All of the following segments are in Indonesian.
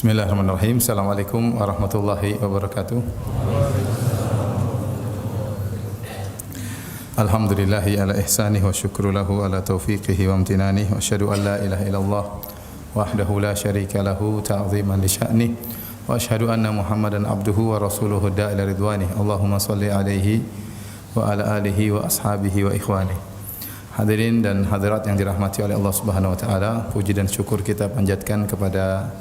Bismillahirrahmanirrahim. Assalamualaikum warahmatullahi wabarakatuh. Alhamdulillahi ala ihsanih wa syukru lahu ala taufiqihi wa amtinanih. Wa asyhadu an la ilaha illallah wahdahu la syarika lahu ta'ziman li sya'nih. Wa asyhadu anna Muhammadan abduhu wa rasuluhu da'ila ridwanih. Allahumma salli alaihi wa ala alihi wa ashabihi wa ikhwanih. Hadirin dan hadirat yang dirahmati oleh Allah Subhanahu wa taala, puji dan syukur kita panjatkan kepada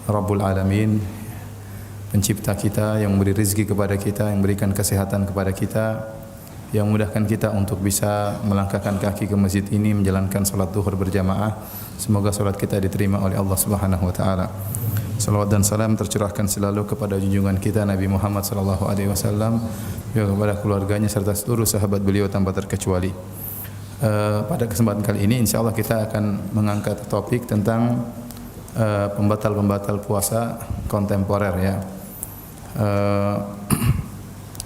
Rabbul Alamin, pencipta kita, yang memberi rezeki kepada kita, yang memberikan kesehatan kepada kita, yang memudahkan kita untuk bisa melangkahkan kaki ke masjid ini menjalankan salat zuhur berjamaah. Semoga salat kita diterima oleh Allah Subhanahu wa taala. Salawat dan salam tercurahkan selalu kepada junjungan kita Nabi Muhammad sallallahu alaihi wasallam, juga kepada keluarganya serta seluruh sahabat beliau tanpa terkecuali. Pada kesempatan kali ini insyaallah kita akan mengangkat topik tentang pembatal-pembatal puasa kontemporer, ya.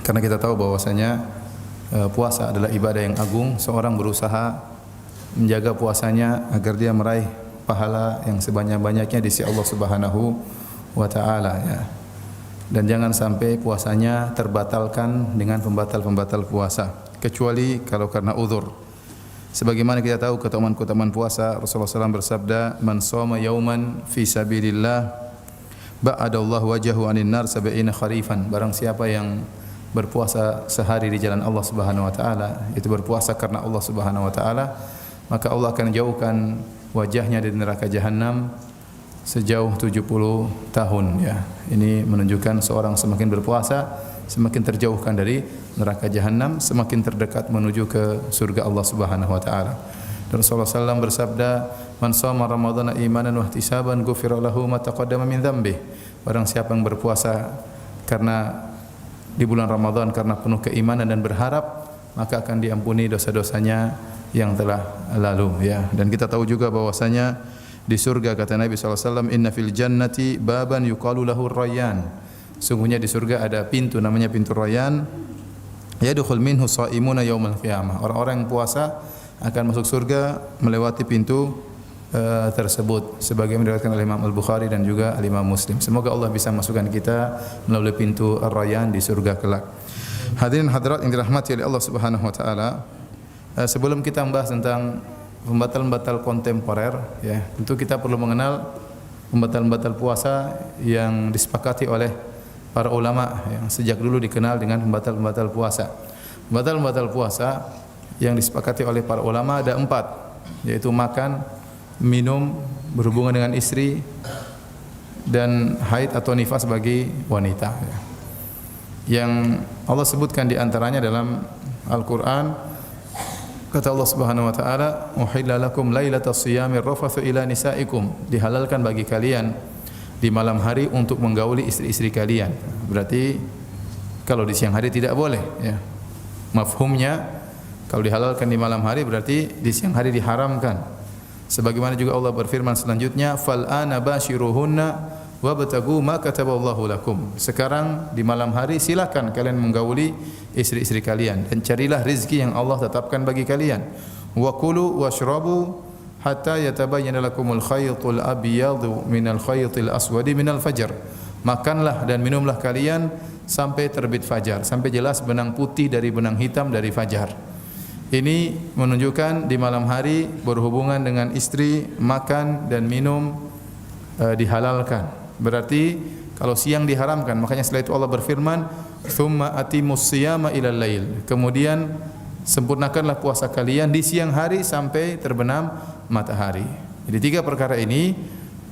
Karena kita tahu bahwasanya puasa adalah ibadah yang agung. Seorang berusaha menjaga puasanya agar dia meraih pahala yang sebanyak-banyaknya di sisi Allah Subhanahu wa taala, ya. Dan jangan sampai puasanya terbatalkan dengan pembatal-pembatal puasa, kecuali kalau karena uzur. Sebagaimana kita tahu keutamaan puasa, Rasulullah SAW bersabda, "Man shoma yauman fi sabilillah, ba'adallahu wajhahu 'anil nar sab'ina kharifan." Barang siapa yang berpuasa sehari di jalan Allah Subhanahu wa taala, itu berpuasa karena Allah Subhanahu wa taala, maka Allah akan jauhkan wajahnya dari neraka jahanam sejauh 70 tahun, ya. Ini menunjukkan seorang semakin berpuasa semakin terjauhkan dari neraka jahanam, semakin terdekat menuju ke surga Allah Subhanahu wa taala. Dan Rasulullah SAW bersabda, "Man shoma ramadhana imanan wa ihtisaban ghufira lahu ma taqaddama min dzambihi." Barang siapa yang berpuasa karena di bulan Ramadan karena penuh keimanan dan berharap, maka akan diampuni dosa-dosanya yang telah lalu, ya. Dan kita tahu juga bahwasanya di surga kata Nabi SAW, "Inna fil jannati baban yuqalu lahu Rayyan." Sungguhnya di surga ada pintu namanya pintu Rayyan, yadkhul minhu shaimuna yaumal qiyamah. Orang-orang yang puasa akan masuk surga melewati pintu tersebut, sebagaimana diriwayatkan oleh Imam Al-Bukhari dan juga Imam Muslim. Semoga Allah bisa masukkan kita melalui pintu Ar-Rayyan di surga kelak. Hadirin hadirat yang dirahmati oleh Allah Subhanahu wa taala, sebelum kita membahas tentang pembatal-pembatal kontemporer, ya, tentu kita perlu mengenal pembatal-pembatal puasa yang disepakati oleh para ulama yang sejak dulu dikenal dengan pembatal-pembatal puasa. Pembatal-pembatal puasa yang disepakati oleh para ulama ada 4, yaitu makan, minum, berhubungan dengan istri, dan haid atau nifas bagi wanita, ya. Yang Allah sebutkan di antaranya dalam Al-Quran, kata Allah Subhanahu wa taala, "Uhilla lakum lailatas shiyamir rafathu ila nisaikum." Dihalalkan bagi kalian di malam hari untuk menggauli istri-istri kalian. Berarti kalau di siang hari tidak boleh, ya. Mafhumnya kalau dihalalkan di malam hari berarti di siang hari diharamkan. Sebagaimana juga Allah berfirman selanjutnya, "Fal ana bashiruhunna wabtagu ma kataballahu lakum." Sekarang di malam hari silakan kalian menggauli istri-istri kalian dan carilah rezeki yang Allah tetapkan bagi kalian. Wa kulu washrabu hatta yatabayyana lakumul khaytul abyadu minal khaytil aswadi minal fajr. Makanlah dan minumlah kalian sampai terbit fajar, sampai jelas benang putih dari benang hitam dari fajar. Ini menunjukkan di malam hari berhubungan dengan istri, makan dan minum dihalalkan. Berarti kalau siang diharamkan, makanya setelah itu Allah berfirman, "Tsumma atimus siyama ilal lail." Kemudian sempurnakanlah puasa kalian di siang hari sampai terbenam matahari. Jadi 3 perkara ini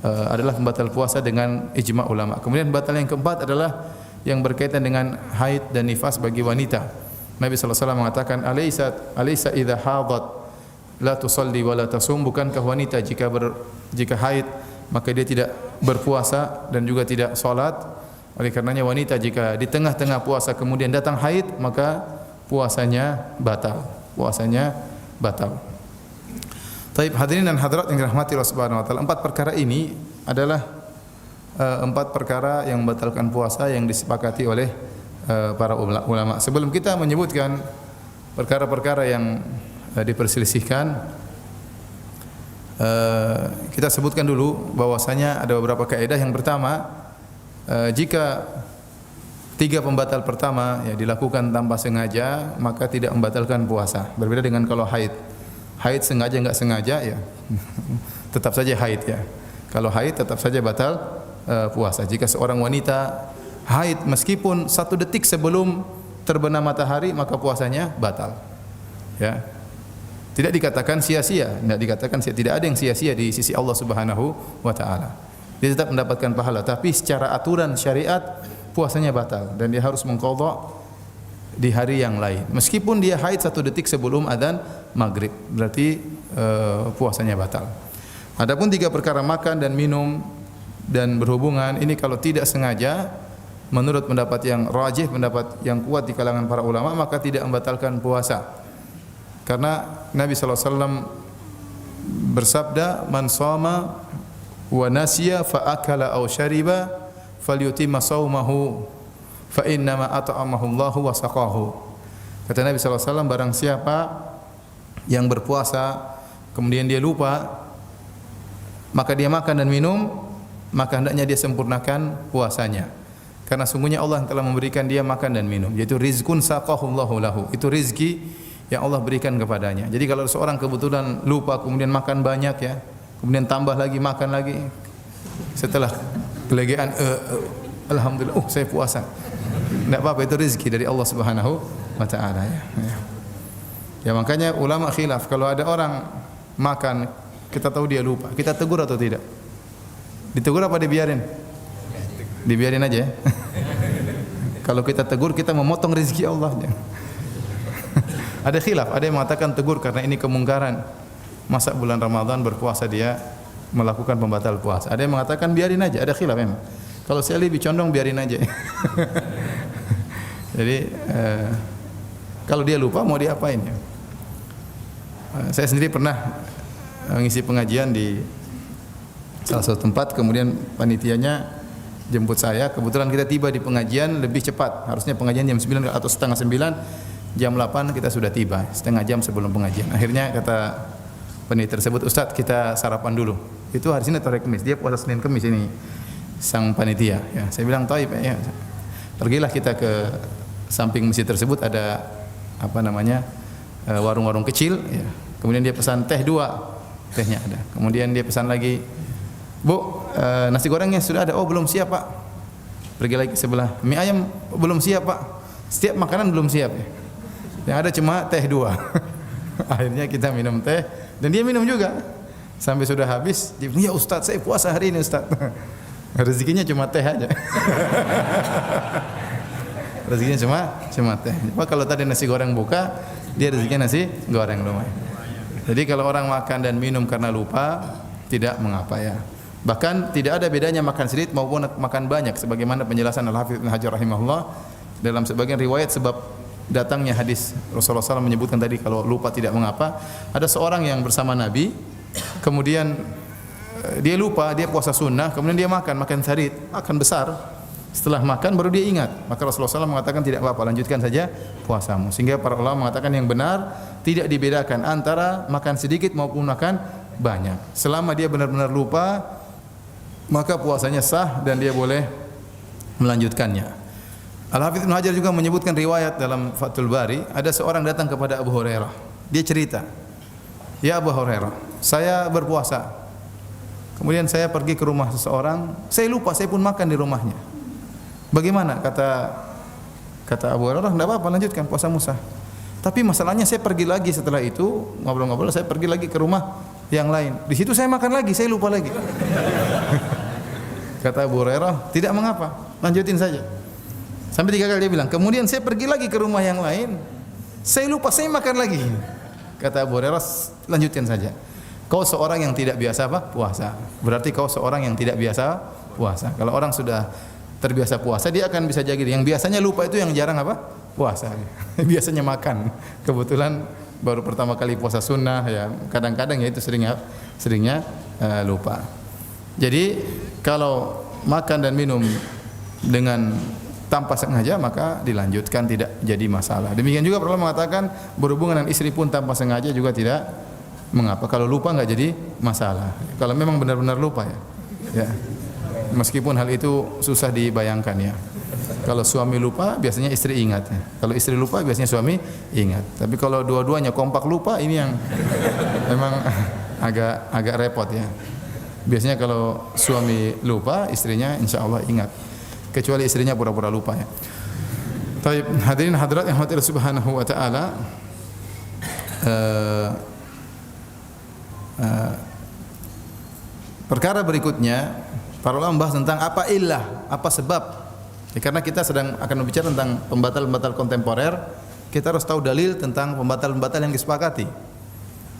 adalah pembatal puasa dengan ijma' ulama. Kemudian pembatal yang keempat adalah yang berkaitan dengan haid dan nifas bagi wanita. Nabi sallallahu alaihi wasallam mengatakan, "Alaysa idza hadat la tusalli wa la tasum." Bukankah wanita jika haid maka dia tidak berpuasa dan juga tidak salat? Oleh karenanya wanita jika di tengah-tengah puasa kemudian datang haid, maka puasanya batal. Taib, hadirin dan hadirat yang dirahmati Allah Subhanahu wa taala, 4 perkara ini adalah 4 perkara yang membatalkan puasa yang disepakati oleh para ulama. Sebelum kita menyebutkan perkara-perkara yang diperselisihkan, Kita sebutkan dulu bahwasanya ada beberapa kaidah. Yang pertama, jika 3 pembatal pertama ya dilakukan tanpa sengaja, maka tidak membatalkan puasa. Berbeda dengan kalau haid. Haid sengaja enggak sengaja ya tetap saja haid ya. Kalau haid tetap saja batal puasa. Jika seorang wanita haid meskipun 1 detik sebelum terbenam matahari, maka puasanya batal. Ya. Tidak dikatakan sia-sia, tidak ada yang sia-sia di sisi Allah Subhanahu wa taala. Dia tetap mendapatkan pahala, tapi secara aturan syariat puasanya batal dan dia harus mengqadha di hari yang lain. Meskipun dia haid 1 detik sebelum adzan maghrib, berarti puasanya batal. Adapun 3 perkara makan dan minum dan berhubungan, ini kalau tidak sengaja, menurut pendapat yang rajih, pendapat yang kuat di kalangan para ulama, maka tidak membatalkan puasa. Karena Nabi sallallahu alaihi wasallam bersabda, "Man shama wa nasiya fa akala aw syariba falyutimma shaumahu fa inna ma at'amahu Allahu wa saqahu." Kata Nabi sallallahu alaihi wasallam, barang siapa yang berpuasa kemudian dia lupa, maka dia makan dan minum, maka hendaknya dia sempurnakan puasanya. Karena sungguhnya Allah yang telah memberikan dia makan dan minum, yaitu rizqun saqahu Allahu lahu. Itu rizki yang Allah berikan kepadanya. Jadi kalau seorang kebetulan lupa kemudian makan banyak ya, kemudian tambah lagi makan lagi, setelah kelegean alhamdulillah saya puasa. Tidak apa-apa, itu rezeki dari Allah Subhanahu wa taala ya. Ya makanya ulama khilaf, kalau ada orang makan kita tahu dia lupa, kita tegur atau tidak? Ditegur apa dibiarin? Dibiarin aja ya. Kalau kita tegur kita memotong rezeki Allah. Ada khilaf, ada yang mengatakan tegur karena ini kemungkaran. Masa bulan Ramadan berpuasa dia melakukan pembatal puasa. Ada yang mengatakan biarin aja, ada khilaf memang. Kalau saya lebih condong biarin aja. Jadi kalau dia lupa mau diapain ya? Saya sendiri pernah mengisi pengajian di salah satu tempat, kemudian panitianya jemput saya. Kebetulan kita tiba di pengajian lebih cepat. Harusnya pengajian jam 9 atau setengah 9. Jam 8 kita sudah tiba, setengah jam sebelum pengajian. Akhirnya kata panitia tersebut, "Ustaz, kita sarapan dulu." Itu hari Senin atau hari Kamis. Dia puasa Senin Kamis ini sang panitia. Ya, saya bilang, "Taib ya." Pergilah kita ke samping masjid tersebut, ada warung-warung kecil ya. Kemudian dia pesan teh 2. Tehnya ada. Kemudian dia pesan lagi, "Bu, nasi gorengnya sudah ada." "Oh, belum siap, Pak." Pergi lagi sebelah, "Mie ayam belum siap, Pak." Setiap makanan belum siap ya. Yang ada cuma teh 2. Akhirnya kita minum teh dan dia minum juga. Sampai sudah habis, dia bilang, "Ya Ustaz, saya puasa hari ini Ustaz." Rezekinya cuma teh aja. Rezekinya cuma teh. Cuma kalau tadi nasi goreng buka, dia rezekinya nasi goreng lumayan. Jadi kalau orang makan dan minum karena lupa, tidak mengapa ya. Bahkan tidak ada bedanya makan sedikit maupun makan banyak, sebagaimana penjelasan Al-Hafidz Ibnu Hajar rahimahullah dalam sebagian riwayat, sebab datangnya hadis Rasulullah SAW menyebutkan tadi kalau lupa tidak mengapa. Ada seorang yang bersama Nabi, kemudian dia lupa, dia puasa sunnah, kemudian dia makan sarit, makan besar. Setelah makan baru dia ingat, maka Rasulullah SAW mengatakan tidak apa-apa, lanjutkan saja puasamu. Sehingga para ulama mengatakan yang benar tidak dibedakan antara makan sedikit maupun makan banyak. Selama dia benar-benar lupa, maka puasanya sah dan dia boleh melanjutkannya. Al-Hafidz Ibnu Hajar juga menyebutkan riwayat dalam Fathul Bari, ada seorang datang kepada Abu Hurairah. Dia cerita, "Ya Abu Hurairah, saya berpuasa. Kemudian saya pergi ke rumah seseorang, saya lupa, saya pun makan di rumahnya. Bagaimana?" Kata Abu Hurairah, "Enggak apa-apa, lanjutkan puasamu sah. Tapi masalahnya saya pergi lagi setelah itu, ngobrol-ngobrol, saya pergi lagi ke rumah yang lain. Di situ saya makan lagi, saya lupa lagi." Kata Abu Hurairah, "Tidak mengapa, lanjutin saja." Sampai 3 kali dia bilang, "Kemudian saya pergi lagi ke rumah yang lain, saya lupa, saya makan lagi." Kata Abu Hurairah, "Lanjutkan saja. Kau seorang yang tidak biasa puasa. Berarti kau seorang yang tidak biasa puasa. Kalau orang sudah terbiasa puasa, dia akan bisa jaga. Yang biasanya lupa itu yang jarang puasa. Biasanya makan. Kebetulan baru pertama kali puasa sunnah ya. Kadang-kadang ya itu seringnya lupa. Jadi kalau makan dan minum dengan tanpa sengaja maka dilanjutkan, tidak jadi masalah. Demikian juga perlu mengatakan berhubungan dengan istri pun tanpa sengaja juga tidak mengapa. Kalau lupa enggak jadi masalah. Kalau memang benar-benar lupa ya. Ya. Meskipun hal itu susah dibayangkan ya. Kalau suami lupa biasanya istri ingat ya. Kalau istri lupa biasanya suami ingat. Tapi kalau dua-duanya kompak lupa ini yang memang agak repot ya. Biasanya kalau suami lupa, istrinya insya Allah ingat. Kecuali istrinya pura-pura lupa ya. Taib, hadirin hadirat yang Allah Subhanahu wa taala, perkara berikutnya para ulama membahas tentang apa illah, apa sebab. Ya, karena kita sedang akan berbicara tentang pembatal-pembatal kontemporer, kita harus tahu dalil tentang pembatal-pembatal yang disepakati.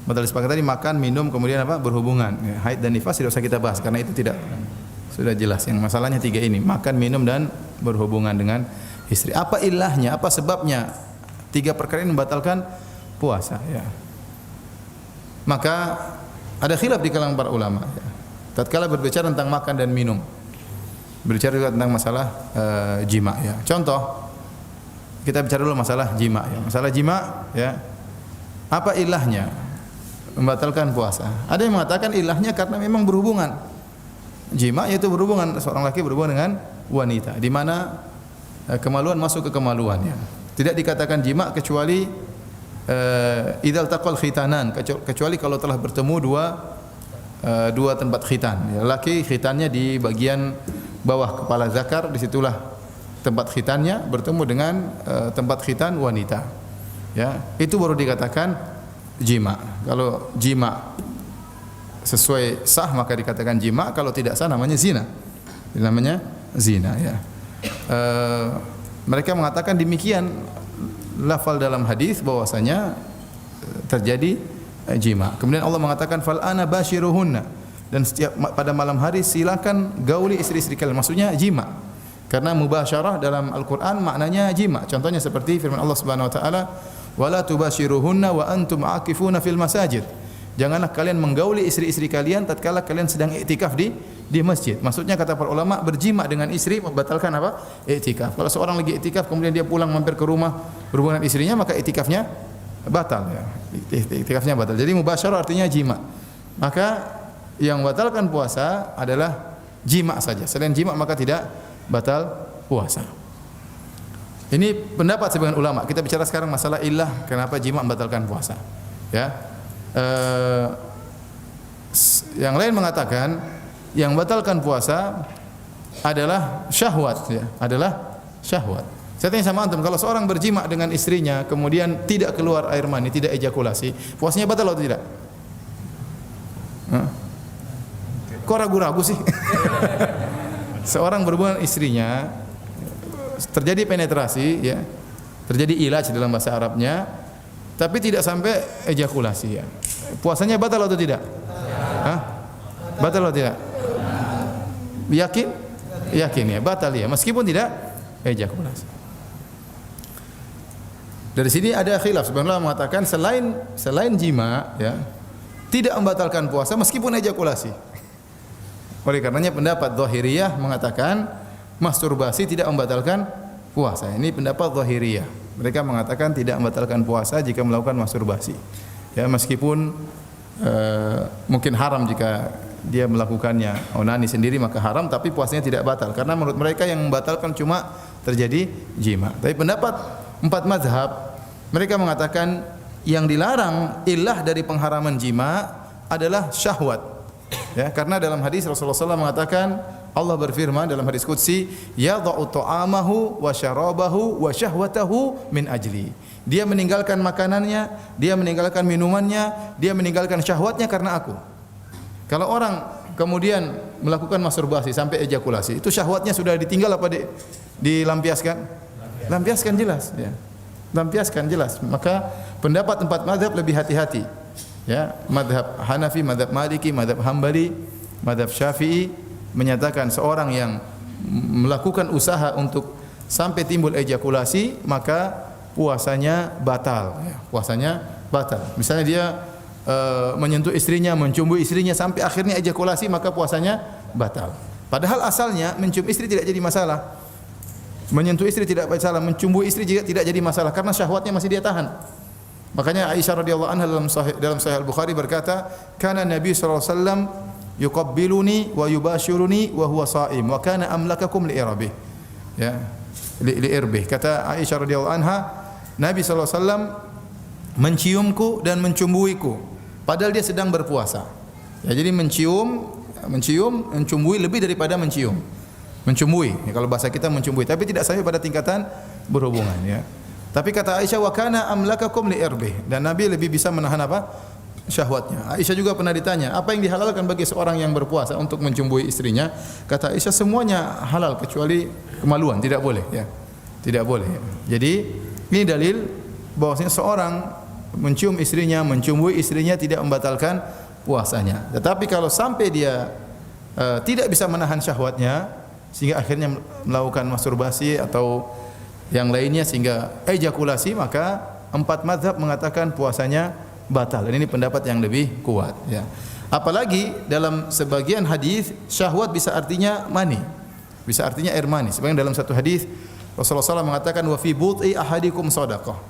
Batal disepakati makan, minum, kemudian apa? Berhubungan. Ya, haid dan nifas tidak usah kita bahas karena itu tidak sudah jelas. Yang masalahnya tiga ini, makan, minum dan berhubungan dengan istri. Apa ilahnya? Apa sebabnya? Tiga perkara ini membatalkan puasa ya. Maka ada khilaf di kalangan para ulama ya. Tatkala berbicara tentang makan dan minum, berbicara juga tentang masalah jima ya. Contoh, kita bicara dulu masalah jima ya. Masalah jima ya. Apa ilahnya membatalkan puasa? Ada yang mengatakan ilahnya karena memang berhubungan. Jima yaitu berhubungan, seorang laki berhubungan dengan wanita di mana kemaluan masuk ke kemaluan ya. Tidak dikatakan jima kecuali idzal taqal khitanan, kecuali kalau telah bertemu dua tempat khitan ya. Laki khitannya di bagian bawah kepala zakar, disitulah tempat khitannya bertemu dengan tempat khitan wanita ya. Itu baru dikatakan jima. Kalau jima sesuai sah maka dikatakan jima, kalau tidak sah namanya zina. Namanya zina ya. Mereka mengatakan demikian lafal dalam hadis bahwasanya terjadi jima. Kemudian Allah mengatakan fal ana basyiruhunna, dan setiap pada malam hari silakan gauli istri-istri kalian. Maksudnya jima. Karena mubasyarah dalam Al-Qur'an maknanya jima. Contohnya seperti firman Allah Subhanahu wa taala, wala tubasyiruhunna wa antum aakifuna fil masajid. Janganlah kalian menggauli istri-istri kalian tatkala kalian sedang iktikaf di masjid. Maksudnya kata para ulama, berjima dengan istri membatalkan apa? Iktikaf. Kalau seorang lagi iktikaf kemudian dia pulang mampir ke rumah berhubungan dengan istrinya, maka iktikafnya batal ya. Iktikafnya batal. Jadi mubasyarah artinya jima. Maka yang membatalkan puasa adalah jima saja. Selain jima maka tidak batal puasa. Ini pendapat sebagian ulama. Kita bicara sekarang masalah illah kenapa jima membatalkan puasa. Ya. Yang lain mengatakan yang membatalkan puasa adalah syahwat ya, adalah syahwat. Saya tanya sama antum, kalau seorang berjima dengan istrinya kemudian tidak keluar air mani, tidak ejakulasi, puasanya batal atau tidak? Kok ragu-ragu sih? Seorang berhubungan istrinya, terjadi penetrasi ya, terjadi ilaj dalam bahasa Arabnya, tapi tidak sampai ejakulasi ya. Puasanya batal atau tidak? Hah? Batal atau tidak? Yakin? Yakin ya, batal ya, meskipun tidak ejakulasi. Dari sini ada khilaf. Sebenarnya mengatakan selain jima ya, tidak membatalkan puasa meskipun ejakulasi. Oleh karenanya pendapat Zahiriyah mengatakan masturbasi tidak membatalkan puasa. Ini pendapat Zahiriyah. Mereka mengatakan tidak membatalkan puasa jika melakukan masturbasi. Ya, meskipun mungkin haram jika dia melakukannya onani sendiri maka haram, tapi puasanya tidak batal karena menurut mereka yang membatalkan cuma terjadi jima. Tapi pendapat empat mazhab mereka mengatakan yang dilarang illah dari pengharaman jima adalah syahwat. Ya, karena dalam hadis Rasulullah SAW mengatakan, Allah berfirman dalam hadis qudsi, yadha'u ta'amahu wa syarabahu wa syahwatahu min ajli. Dia meninggalkan makanannya, dia meninggalkan minumannya, dia meninggalkan syahwatnya karena aku. Kalau orang kemudian melakukan masturbasi sampai ejakulasi, itu syahwatnya sudah ditinggal apa dilampiaskan? Lampiaskan jelas ya. Lampiaskan jelas. Maka pendapat empat mazhab lebih hati-hati. Ya, mazhab Hanafi, mazhab Maliki, mazhab Hambali, mazhab Syafi'i menyatakan seorang yang melakukan usaha untuk sampai timbul ejakulasi maka puasanya batal ya, puasanya batal. Misalnya dia menyentuh istrinya, mencium istrinya sampai akhirnya ejakulasi maka puasanya batal. Padahal asalnya mencium istri tidak jadi masalah. Menyentuh istri tidak masalah, mencium istri juga tidak jadi masalah karena syahwatnya masih dia tahan. Makanya Aisyah radhiyallahu anha dalam Sahih Al-Bukhari berkata, "Kana Nabi sallallahu alaihi wasallam yuqabbiluni wa yubashiruni wa huwa sha'im wa kana amlakakum li irabih." Ya, li irbih. Kata Aisyah radhiyallahu anha, Nabi sallallahu alaihi wasallam menciumku dan mencumbuiku padahal dia sedang berpuasa. Ya, jadi mencium, mencumbui lebih daripada mencium. Mencumbui, ya, kalau bahasa kita mencumbui, tapi tidak sampai pada tingkatan berhubungan, ya. Tapi kata Aisyah, wa kana amlakakum li irbih, dan Nabi lebih bisa menahan apa? Syahwatnya. Aisyah juga pernah ditanya, apa yang dihalalkan bagi seorang yang berpuasa untuk mencumbui istrinya? Kata Aisyah, semuanya halal kecuali kemaluan, tidak boleh, ya. Tidak boleh. Ya. Jadi ini dalil bahwasanya seorang mencium istrinya, mencumbui istrinya tidak membatalkan puasanya. Tetapi kalau sampai dia tidak bisa menahan syahwatnya sehingga akhirnya melakukan masturbasi atau yang lainnya sehingga ejakulasi, maka 4 mazhab mengatakan puasanya batal. Dan ini pendapat yang lebih kuat, ya. Apalagi dalam sebagian hadis syahwat bisa artinya mani, bisa artinya air mani. Sebagian dalam satu hadis Rasulullah SAW mengatakan wa fi buti ahadikum shadaqah.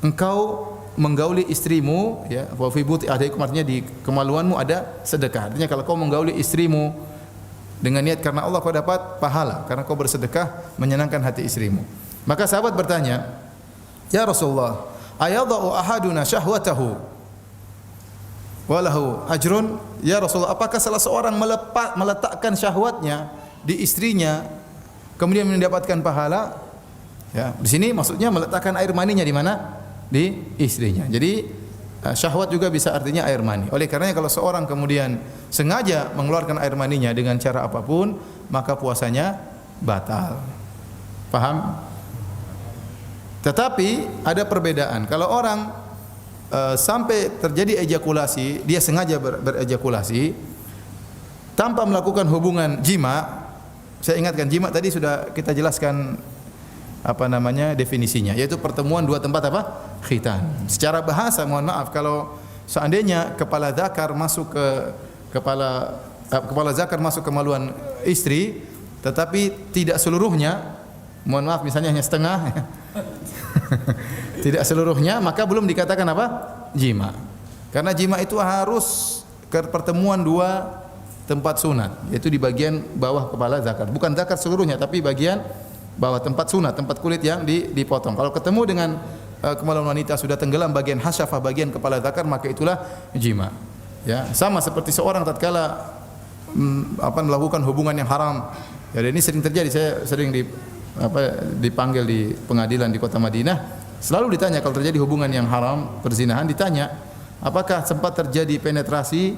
Engkau menggauli istrimu, ya, wa fi buti ahadikum artinya di kemaluanmu ada sedekah. Artinya kalau kau menggauli istrimu dengan niat karena Allah, kau dapat pahala karena kau bersedekah menyenangkan hati istrimu. Maka sahabat bertanya, "Ya Rasulullah, ayadha'u ahaduna syahwatahu wa lahu ajrun?" Ya Rasulullah, apakah salah seorang meletakkan syahwatnya di istrinya kemudian mendapatkan pahala? Ya, di sini maksudnya meletakkan air maninya di mana? Di istrinya. Jadi syahwat juga bisa artinya air mani. Oleh karenanya kalau seorang kemudian sengaja mengeluarkan air maninya dengan cara apapun, maka puasanya batal. Paham? Tetapi ada perbedaan. Kalau orang sampai terjadi ejakulasi, dia sengaja berejakulasi tanpa melakukan hubungan jima. Saya ingatkan, jima tadi sudah kita jelaskan definisinya, yaitu pertemuan dua tempat khitan. Secara bahasa, mohon maaf, kalau seandainya kepala zakar masuk ke kepala zakar masuk ke kemaluan istri, tetapi tidak seluruhnya, mohon maaf, misalnya hanya setengah, tidak seluruhnya, maka belum dikatakan jima. Karena jima itu harus ke pertemuan dua tempat sunat, yaitu di bagian bawah kepala zakar, bukan zakar seluruhnya, tapi bagian bawah tempat sunat, tempat kulit yang dipotong. Kalau ketemu dengan kemaluan wanita sudah tenggelam bagian hasyafah, bagian kepala zakar, maka itulah jima. Ya, sama seperti seorang tatkala melakukan hubungan yang haram. Ya, dan ini sering terjadi. Saya sering dipanggil di pengadilan di kota Madinah. Selalu ditanya kalau terjadi hubungan yang haram, perzinahan, ditanya apakah sempat terjadi penetrasi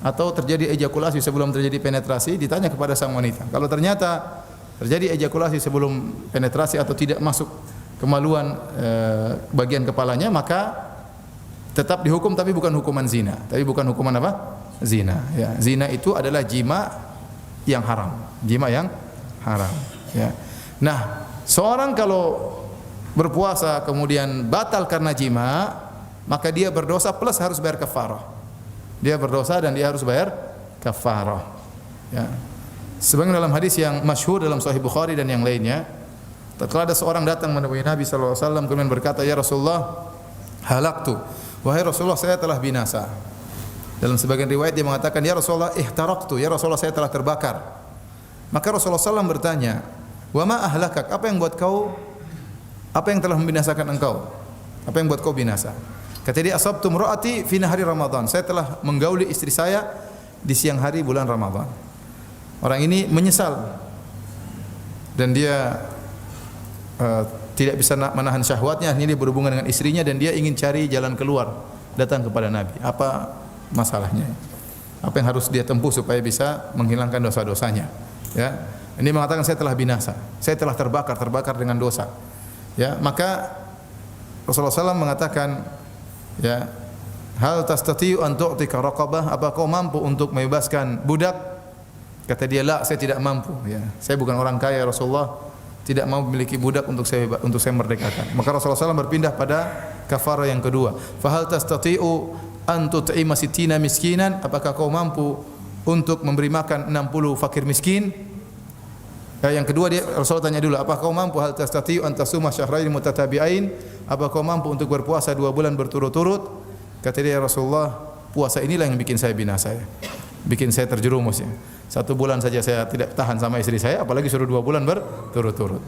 atau terjadi ejakulasi sebelum terjadi penetrasi. Ditanya kepada sang wanita. Kalau ternyata terjadi ejakulasi sebelum penetrasi atau tidak masuk kemaluan bagian kepalanya, maka tetap dihukum, tapi bukan hukuman zina. Tapi bukan hukuman zina. Ya. Zina itu adalah jima yang haram. Jima yang haram. Ya. Nah, seorang kalau berpuasa kemudian batal karena jima, maka dia berdosa plus harus bayar kafarah. Dia berdosa dan dia harus bayar kafarah. Ya. Sebagaimana dalam hadis yang masyhur dalam Sahih Bukhari dan yang lainnya, tatkala ada seorang datang menemui Nabi sallallahu alaihi wasallam kemudian berkata, "Ya Rasulullah, halaktu." Wahai Rasulullah, saya telah binasa. Dalam sebagian riwayat dia mengatakan, "Ya Rasulullah, ihtaraqtu." Ya Rasulullah, saya telah terbakar. Maka Rasulullah sallallahu bertanya, "Wa ma ahlakak?" Apa yang telah membinasakan engkau? Apa yang buat kau binasa? Kata dia, "Asabtu imraati fi nahari Ramadan." Saya telah menggauli istri saya di siang hari bulan Ramadan. Orang ini menyesal dan dia tidak bisa menahan syahwatnya, akhirnya dia berhubungan dengan istrinya dan dia ingin cari jalan keluar, datang kepada Nabi. Apa masalahnya? Apa yang harus dia tempuh supaya bisa menghilangkan dosa-dosanya? Ya. Ini mengatakan, saya telah binasa, saya telah terbakar dengan dosa. Ya, maka Rasulullah SAW mengatakan, ya, hal tastati'u an tu'tika raqabah? Apa kau mampu untuk membebaskan budak? Kata dia, "La, saya tidak mampu." Ya, saya bukan orang kaya Rasulullah, tidak mau memiliki budak untuk saya merdekakan. Maka Rasulullah SAW berpindah pada kafarah yang kedua. Fahal tastati'u an tut'ima sittina miskinan? Apakah kau mampu untuk memberi makan 60 fakir miskin? Yang kedua dia Rasulullah tanya dulu, apa kau mampu hal tastati'u an tasuma syahrain mutatabi'ain? Apa kau mampu untuk berpuasa 2 bulan berturut-turut? Kata dia, ya Rasulullah, puasa inilah yang bikin saya binasa ya. Bikin saya terjerumus ya. 1 bulan saja saya tidak tahan sama istri saya, apalagi suruh 2 bulan berturut-turut.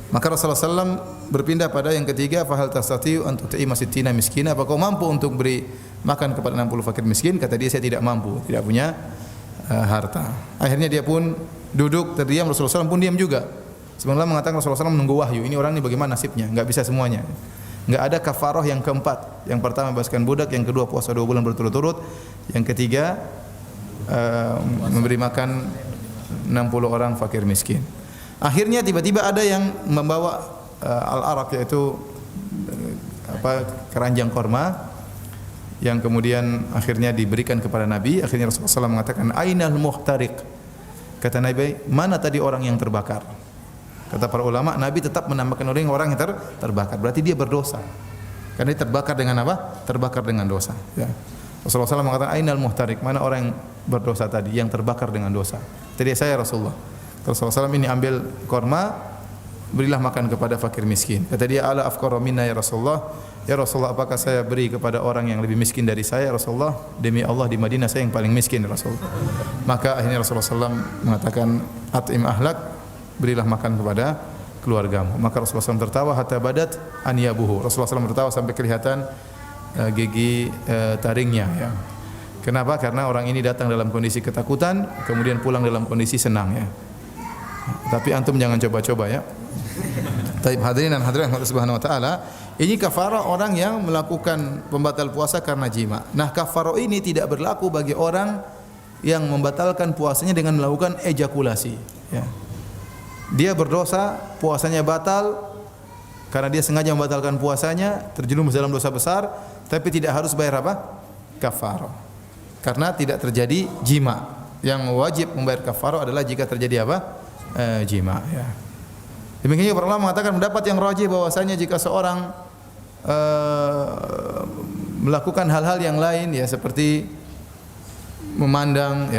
Maka Rasulullah SAW berpindah pada yang ketiga, fahal tastati'u an tut'ima sittina miskina? Apa kau mampu untuk beri makan kepada 60 fakir miskin? Kata dia, saya tidak mampu, tidak punya harta. Akhirnya dia pun duduk terdiam, Rasulullah SAW pun diam juga. Sebenarnya mengatakan Rasulullah SAW menunggu wahyu. Ini orang ini bagaimana nasibnya? Enggak bisa semuanya. Enggak ada kafarah yang keempat. Yang pertama bebaskan budak, yang kedua puasa 2 bulan berturut-turut, yang ketiga memberi makan 60 orang fakir miskin. Akhirnya tiba-tiba ada yang membawa al-araq, yaitu keranjang korma, yang kemudian akhirnya diberikan kepada Nabi. Akhirnya Rasulullah SAW mengatakan, ainal muhtariq? Kata Nabi, mana tadi orang yang terbakar? Kata para ulama, Nabi tetap menambahkan orang yang terbakar. Berarti dia berdosa. Karena dia terbakar dengan apa? Terbakar dengan dosa. Ya. Rasulullah SAW mengatakan, ainal muhtariq? Mana orang yang berdosa tadi, yang terbakar dengan dosa? Tadi saya Rasulullah. Rasulullah SAW ini ambil korma, berilah makan kepada fakir miskin. Kata dia, ala afqara minna ya Rasulullah? Ya Rasulullah, apakah saya beri kepada orang yang lebih miskin dari saya? Rasulullah, demi Allah di Madinah saya yang paling miskin Rasulullah. Maka akhirnya Rasulullah SAW mengatakan, at'im ahlak, berilah makan kepada keluargamu. Maka Rasulullah SAW tertawa hatta badat anyabuhu. Rasulullah SAW tertawa sampai kelihatan gigi taringnya ya. Kenapa? Karena orang ini datang dalam kondisi ketakutan, kemudian pulang dalam kondisi senang ya. Tapi antum jangan coba-coba ya. Taib hadirin dan hadirat Allah Subhanahu wa taala, ini kafarah orang yang melakukan pembatal puasa karena jima. Nah, kafarah ini tidak berlaku bagi orang yang membatalkan puasanya dengan melakukan ejakulasi ya. Dia berdosa, puasanya batal karena dia sengaja membatalkan puasanya, terjerumus dalam dosa besar, tapi tidak harus bayar apa? Kafarah. Karena tidak terjadi jima. Yang wajib membayar kafarah adalah jika terjadi apa? Jima ya. Demikian juga para ulama mengatakan pendapat yang rajih bahwasanya jika seorang melakukan hal-hal yang lain ya, seperti memandang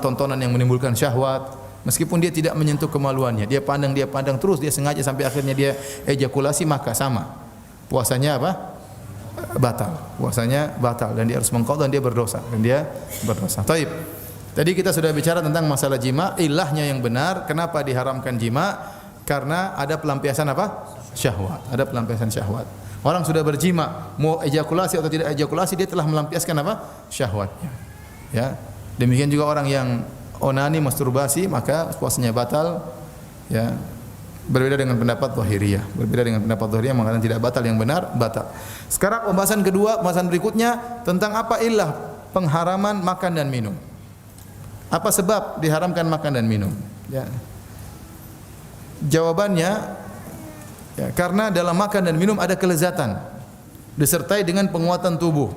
tontonan yang menimbulkan syahwat, meskipun dia tidak menyentuh kemaluannya, dia pandang terus, dia sengaja sampai akhirnya dia ejakulasi, maka sama puasanya apa? Batal. Puasanya batal dan dia harus mengqadha dan dia berdosa. Taib. Tadi kita sudah bicara tentang masalah jima, ilahnya yang benar, kenapa diharamkan jima? Karena ada pelampiasan apa? Syahwat. Ada pelampiasan syahwat. Orang sudah berjima, mau ejakulasi atau tidak ejakulasi, dia telah melampiaskan apa? Syahwatnya. Ya. Demikian juga orang yang onani, masturbasi, maka puasanya batal. Ya. Berbeda dengan pendapat Zahiriyah. Berbeda dengan pendapat Zahiriyah mengatakan tidak batal, yang benar batal. Sekarang pembahasan kedua, pembahasan berikutnya tentang apa ilah pengharaman makan dan minum. Apa sebab diharamkan makan dan minum? Ya. Jawabannya ya, karena dalam makan dan minum ada kelezatan disertai dengan penguatan tubuh,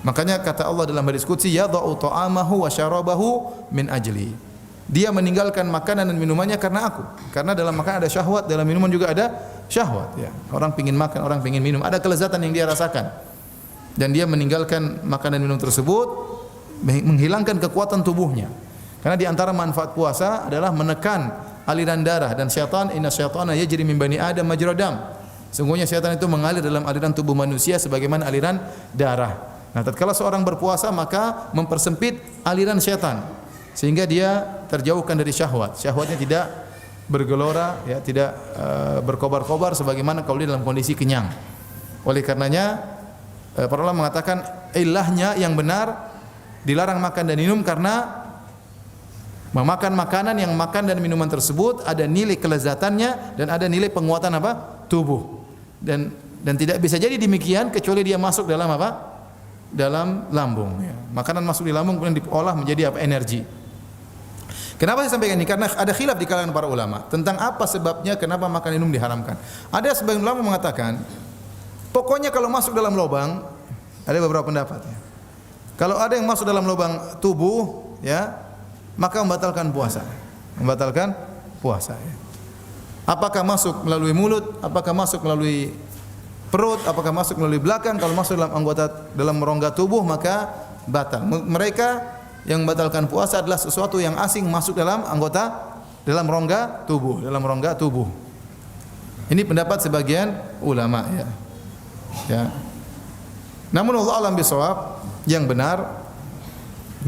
Makanya kata Allah dalam hadis qudsi, yadha'u ta'amahu wa syarabahu min ajli. Dia meninggalkan makanan dan minumannya karena aku. Karena dalam makanan ada syahwat, dalam minuman juga ada syahwat ya. Orang pengin makan, orang pengin minum, ada kelezatan yang dia rasakan. Dan dia meninggalkan makanan dan minum tersebut, menghilangkan kekuatan tubuhnya. Karena di antara manfaat puasa adalah menekan aliran darah, dan syaitan, inna syaitana yajri min bani adam majra dam. Sungguhnya syaitan itu mengalir dalam aliran tubuh manusia sebagaimana aliran darah. Nah, tatkala seorang berpuasa maka mempersempit aliran syaitan sehingga dia terjauhkan dari syahwat. Syahwatnya tidak bergelora ya, tidak berkobar-kobar sebagaimana kalau dia dalam kondisi kenyang. Oleh karenanya para ulama mengatakan ilahnya yang benar dilarang makan dan minum karena memakan makanan yang makan dan minuman tersebut ada nilai kelezatannya dan ada nilai penguatan apa? Tubuh. Dan tidak bisa jadi demikian kecuali dia masuk dalam apa? Dalam lambung ya. Makanan masuk di lambung kemudian diolah menjadi apa? Energi. Kenapa saya sampaikan ini? Karena ada khilaf di kalangan para ulama tentang apa sebabnya kenapa makan minum diharamkan. Ada sebagian ulama mengatakan pokoknya kalau masuk dalam lubang, ada beberapa pendapat ya. Kalau ada yang masuk dalam lubang tubuh, ya, maka membatalkan puasa. Ya. Apakah masuk melalui mulut, apakah masuk melalui perut, apakah masuk melalui belakang? Kalau masuk dalam rongga tubuh, maka batal. Mereka yang membatalkan puasa adalah sesuatu yang asing masuk dalam rongga tubuh. Ini pendapat sebagian ulama ya. Ya. Namun Allah alam bisawab, yang benar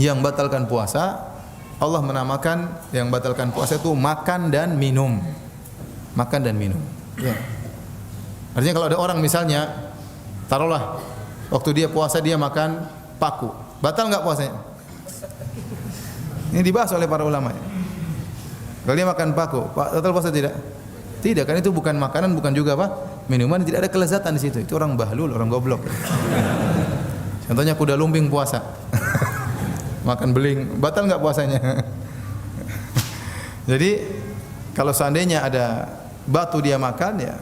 yang batalkan puasa, Allah menamakan yang batalkan puasa itu makan dan minum. Makan dan minum. Ya. Artinya kalau ada orang misalnya, taruhlah waktu dia puasa dia makan paku, batal enggak puasanya? Ini dibahas oleh para ulama. Kalau dia makan paku, batal puasa tidak? Tidak, kan itu bukan makanan, bukan juga apa? Minuman, tidak ada kelezatan di situ. Itu orang bahlul, orang goblok. Contohnya kuda lumping puasa. Makan beling, batal enggak puasanya? Jadi kalau seandainya ada batu dia makan ya,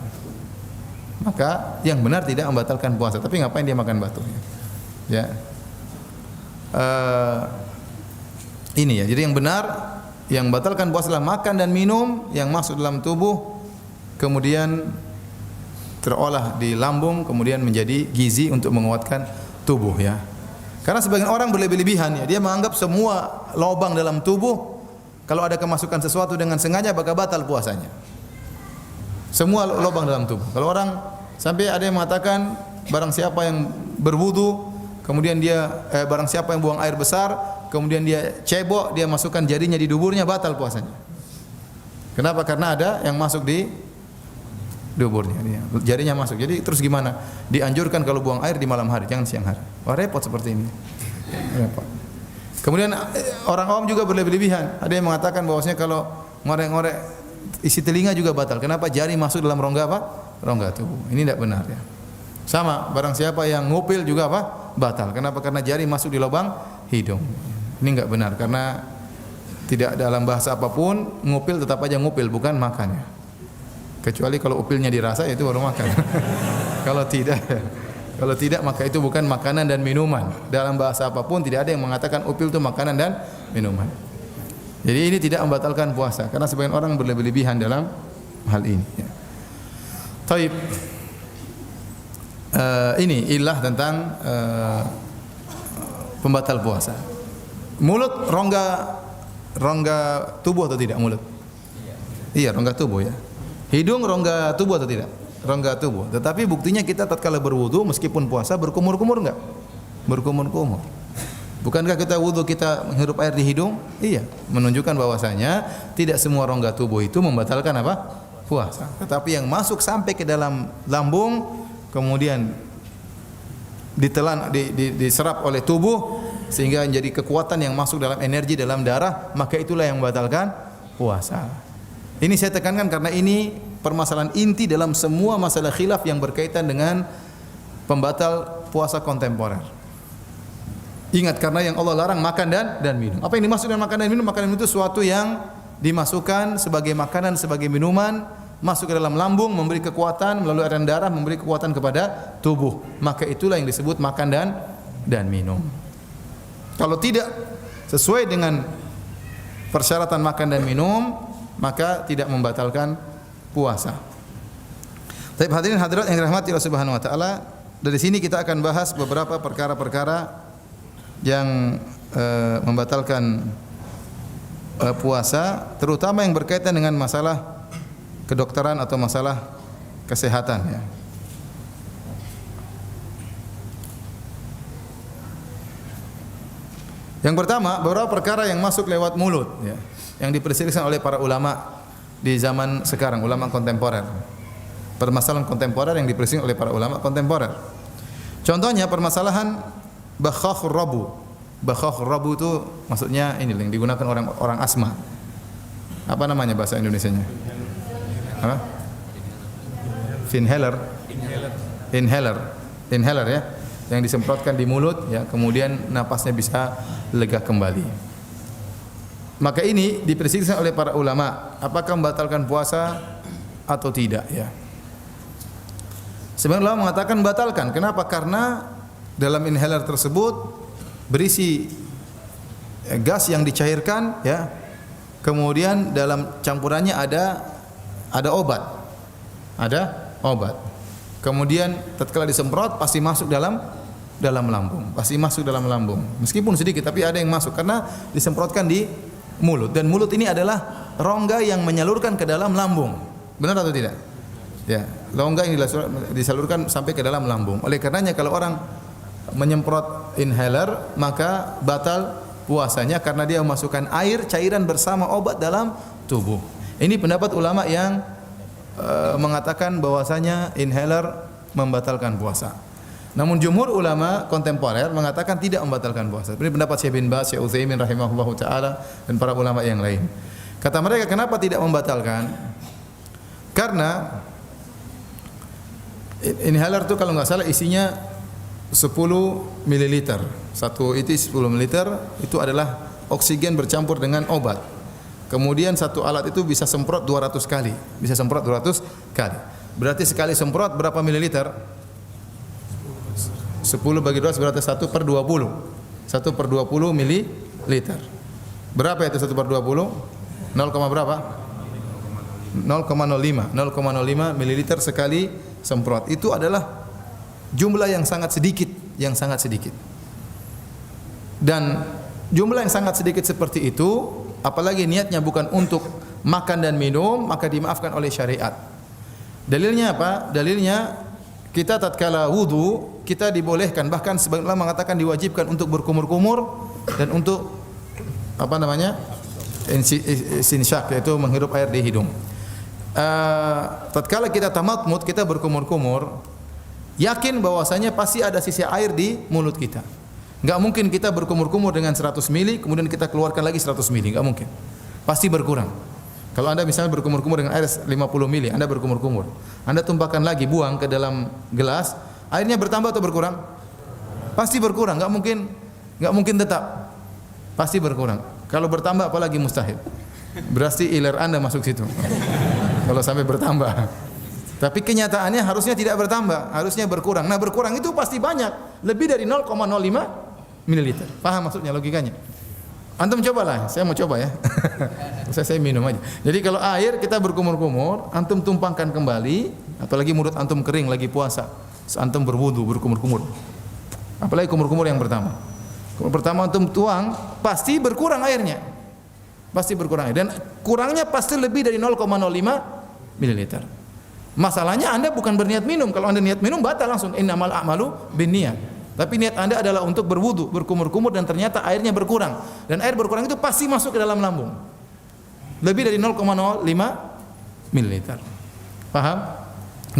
maka yang benar tidak membatalkan puasa. Tapi ngapain dia makan batu? Ya. Ini ya. Jadi yang benar yang membatalkan puasa adalah makan dan minum yang masuk dalam tubuh, kemudian terolah di lambung, kemudian menjadi gizi untuk menguatkan tubuh ya. Karena sebagian orang berlebih-lebihan ya, dia menganggap semua lubang dalam tubuh kalau ada kemasukan sesuatu dengan sengaja maka batal puasanya. Semua lubang dalam tubuh. Kalau orang sampai ada yang mengatakan barang siapa yang berwudu kemudian dia barang siapa yang buang air besar kemudian dia cebok, dia masukkan jarinya di duburnya, batal puasanya. Kenapa? Karena ada yang masuk di duburnya, jarinya masuk. Jadi terus gimana? Dianjurkan kalau buang air di malam hari, jangan siang hari. Wah, repot seperti ini. Repot. Kemudian orang awam juga berlebihan. Ada yang mengatakan bahwasanya kalau ngorek-ngorek isi telinga juga batal. Kenapa? Jari masuk dalam rongga apa? Rongga tubuh. Ini tidak benar ya. Sama, barang siapa yang ngupil juga apa? Batal. Kenapa? Karena jari masuk di lubang hidung. Ini enggak benar karena tidak dalam bahasa apapun ngupil tetap aja ngupil, bukan makan ya. Kecuali kalau upilnya dirasa itu baru makan. Kalau tidak maka itu bukan makanan dan minuman. Dalam bahasa apapun tidak ada yang mengatakan upil itu makanan dan minuman. Jadi ini tidak membatalkan puasa karena sebagian orang berlebih-lebihan dalam hal ini ya. Taib. Ini ilah tentang pembatal puasa. Mulut rongga tubuh atau tidak mulut? Iya, rongga tubuh ya. Hidung rongga tubuh atau tidak? Rongga tubuh. Tetapi buktinya kita tatkala berwudu meskipun puasa berkumur-kumur enggak? Berkumur-kumur. Bukankah kita wudu kita menghirup air di hidung? Iya, menunjukkan bahwasanya tidak semua rongga tubuh itu membatalkan apa? Puasa. Tetapi yang masuk sampai ke dalam lambung kemudian ditelan diserap oleh tubuh sehingga menjadi kekuatan yang masuk dalam energi dalam darah, maka itulah yang membatalkan puasa. Ini saya tekankan karena ini permasalahan inti dalam semua masalah khilaf yang berkaitan dengan pembatal puasa kontemporer. Ingat, karena yang Allah larang makan dan minum. Apa yang dimaksud dengan makan dan minum? Makan dan minum itu sesuatu yang dimasukkan sebagai makanan, sebagai minuman, masuk ke dalam lambung, memberi kekuatan melalui aliran darah, memberi kekuatan kepada tubuh. Maka itulah yang disebut makan dan minum. Kalau tidak sesuai dengan persyaratan makan dan minum, maka tidak membatalkan puasa. Tapi hadirin hadirat yang dirahmati Allah Subhanahu wa taala, dari sini kita akan bahas beberapa perkara-perkara yang membatalkan puasa, terutama yang berkaitan dengan masalah kedokteran atau masalah kesehatan ya. Yang pertama, beberapa perkara yang masuk lewat mulut ya, yang diperselisihkan oleh para ulama di zaman sekarang, ulama kontemporer. Permasalahan kontemporer yang diperselisihkan oleh para ulama kontemporer. Contohnya permasalahan bakhakhur rabu. Bakhakhur rabu itu maksudnya ini yang digunakan orang asma. Apa namanya bahasa Indonesianya? Apa? Inhaler ya, yang disemprotkan di mulut ya, kemudian napasnya bisa lega kembali. Maka ini diperselisihkan oleh para ulama, apakah membatalkan puasa atau tidak ya. Sebagian ulama mengatakan batalkan. Kenapa? Karena dalam inhaler tersebut berisi gas yang dicairkan ya. Kemudian dalam campurannya ada obat. Ada obat. Kemudian tatkala disemprot pasti masuk dalam dalam lambung, pasti masuk dalam lambung. Meskipun sedikit tapi ada yang masuk karena disemprotkan di mulut, dan mulut ini adalah rongga yang menyalurkan ke dalam lambung. Benar atau tidak? Ya, rongga yang disalurkan sampai ke dalam lambung. Oleh karenanya kalau orang menyemprot inhaler maka batal puasanya karena dia memasukkan air cairan bersama obat dalam tubuh. Ini pendapat ulama yang mengatakan bahwasanya inhaler membatalkan puasa. Namun jumhur ulama kontemporer mengatakan tidak membatalkan puasa. Ini pendapat Syekh bin Baz, Syekh Utsaimin rahimahullahu taala dan para ulama yang lain. Kata mereka kenapa tidak membatalkan? Karena inhaler itu kalau nggak salah isinya 10 ml. Satu itu 10 ml itu adalah oksigen bercampur dengan obat. Kemudian satu alat itu bisa semprot 200 kali. Bisa semprot 200 kali. Berarti sekali semprot berapa mililiter? 10 bagi 2 berarti 1/20. 1/20 mililiter. Berapa itu 1/20? 0, berapa? 0,05 mililiter sekali semprot. Itu adalah jumlah yang sangat sedikit, Dan jumlah yang sangat sedikit seperti itu, apalagi niatnya bukan untuk makan dan minum, maka dimaafkan oleh syariat. Dalilnya apa? Dalilnya kita tatkala wudu kita dibolehkan, bahkan sebagian ulama mengatakan diwajibkan untuk berkumur-kumur dan untuk istinsyak, yaitu menghirup air di hidung. Tatkala kita tamatmut, kita berkumur-kumur, yakin bahwasanya pasti ada sisa air di mulut kita. Enggak mungkin kita berkumur-kumur dengan 100 mili kemudian kita keluarkan lagi 100 mili, enggak mungkin. Pasti berkurang. Kalau Anda misalnya berkumur-kumur dengan air 50 mili, Anda berkumur-kumur. Anda tumpahkan lagi, buang ke dalam gelas, airnya bertambah atau berkurang? Pasti berkurang, enggak mungkin tetap. Pasti berkurang. Kalau bertambah apalagi mustahil. Berarti iler Anda masuk situ. Kalau sampai bertambah. Tapi kenyataannya harusnya tidak bertambah, harusnya berkurang. Nah, berkurang itu pasti banyak, lebih dari 0,05 mililiter. Paham maksudnya, logikanya? Antum cobalah, saya mau coba ya. saya minum aja. Jadi kalau air kita berkumur-kumur, antum tumpangkan kembali, apalagi mulut antum kering lagi puasa, antum berwudu berkumur-kumur. Apalagi kumur-kumur yang pertama. Kumur pertama antum tuang, pasti berkurang airnya. Pasti berkurang air, dan kurangnya pasti lebih dari 0,05 mililiter. Masalahnya Anda bukan berniat minum. Kalau Anda niat minum batal langsung, innamal a'malu binniyat. Tapi niat Anda adalah untuk berwudu, berkumur-kumur, dan ternyata airnya berkurang. Dan air berkurang itu pasti masuk ke dalam lambung. Lebih dari 0,05 mililiter. Paham?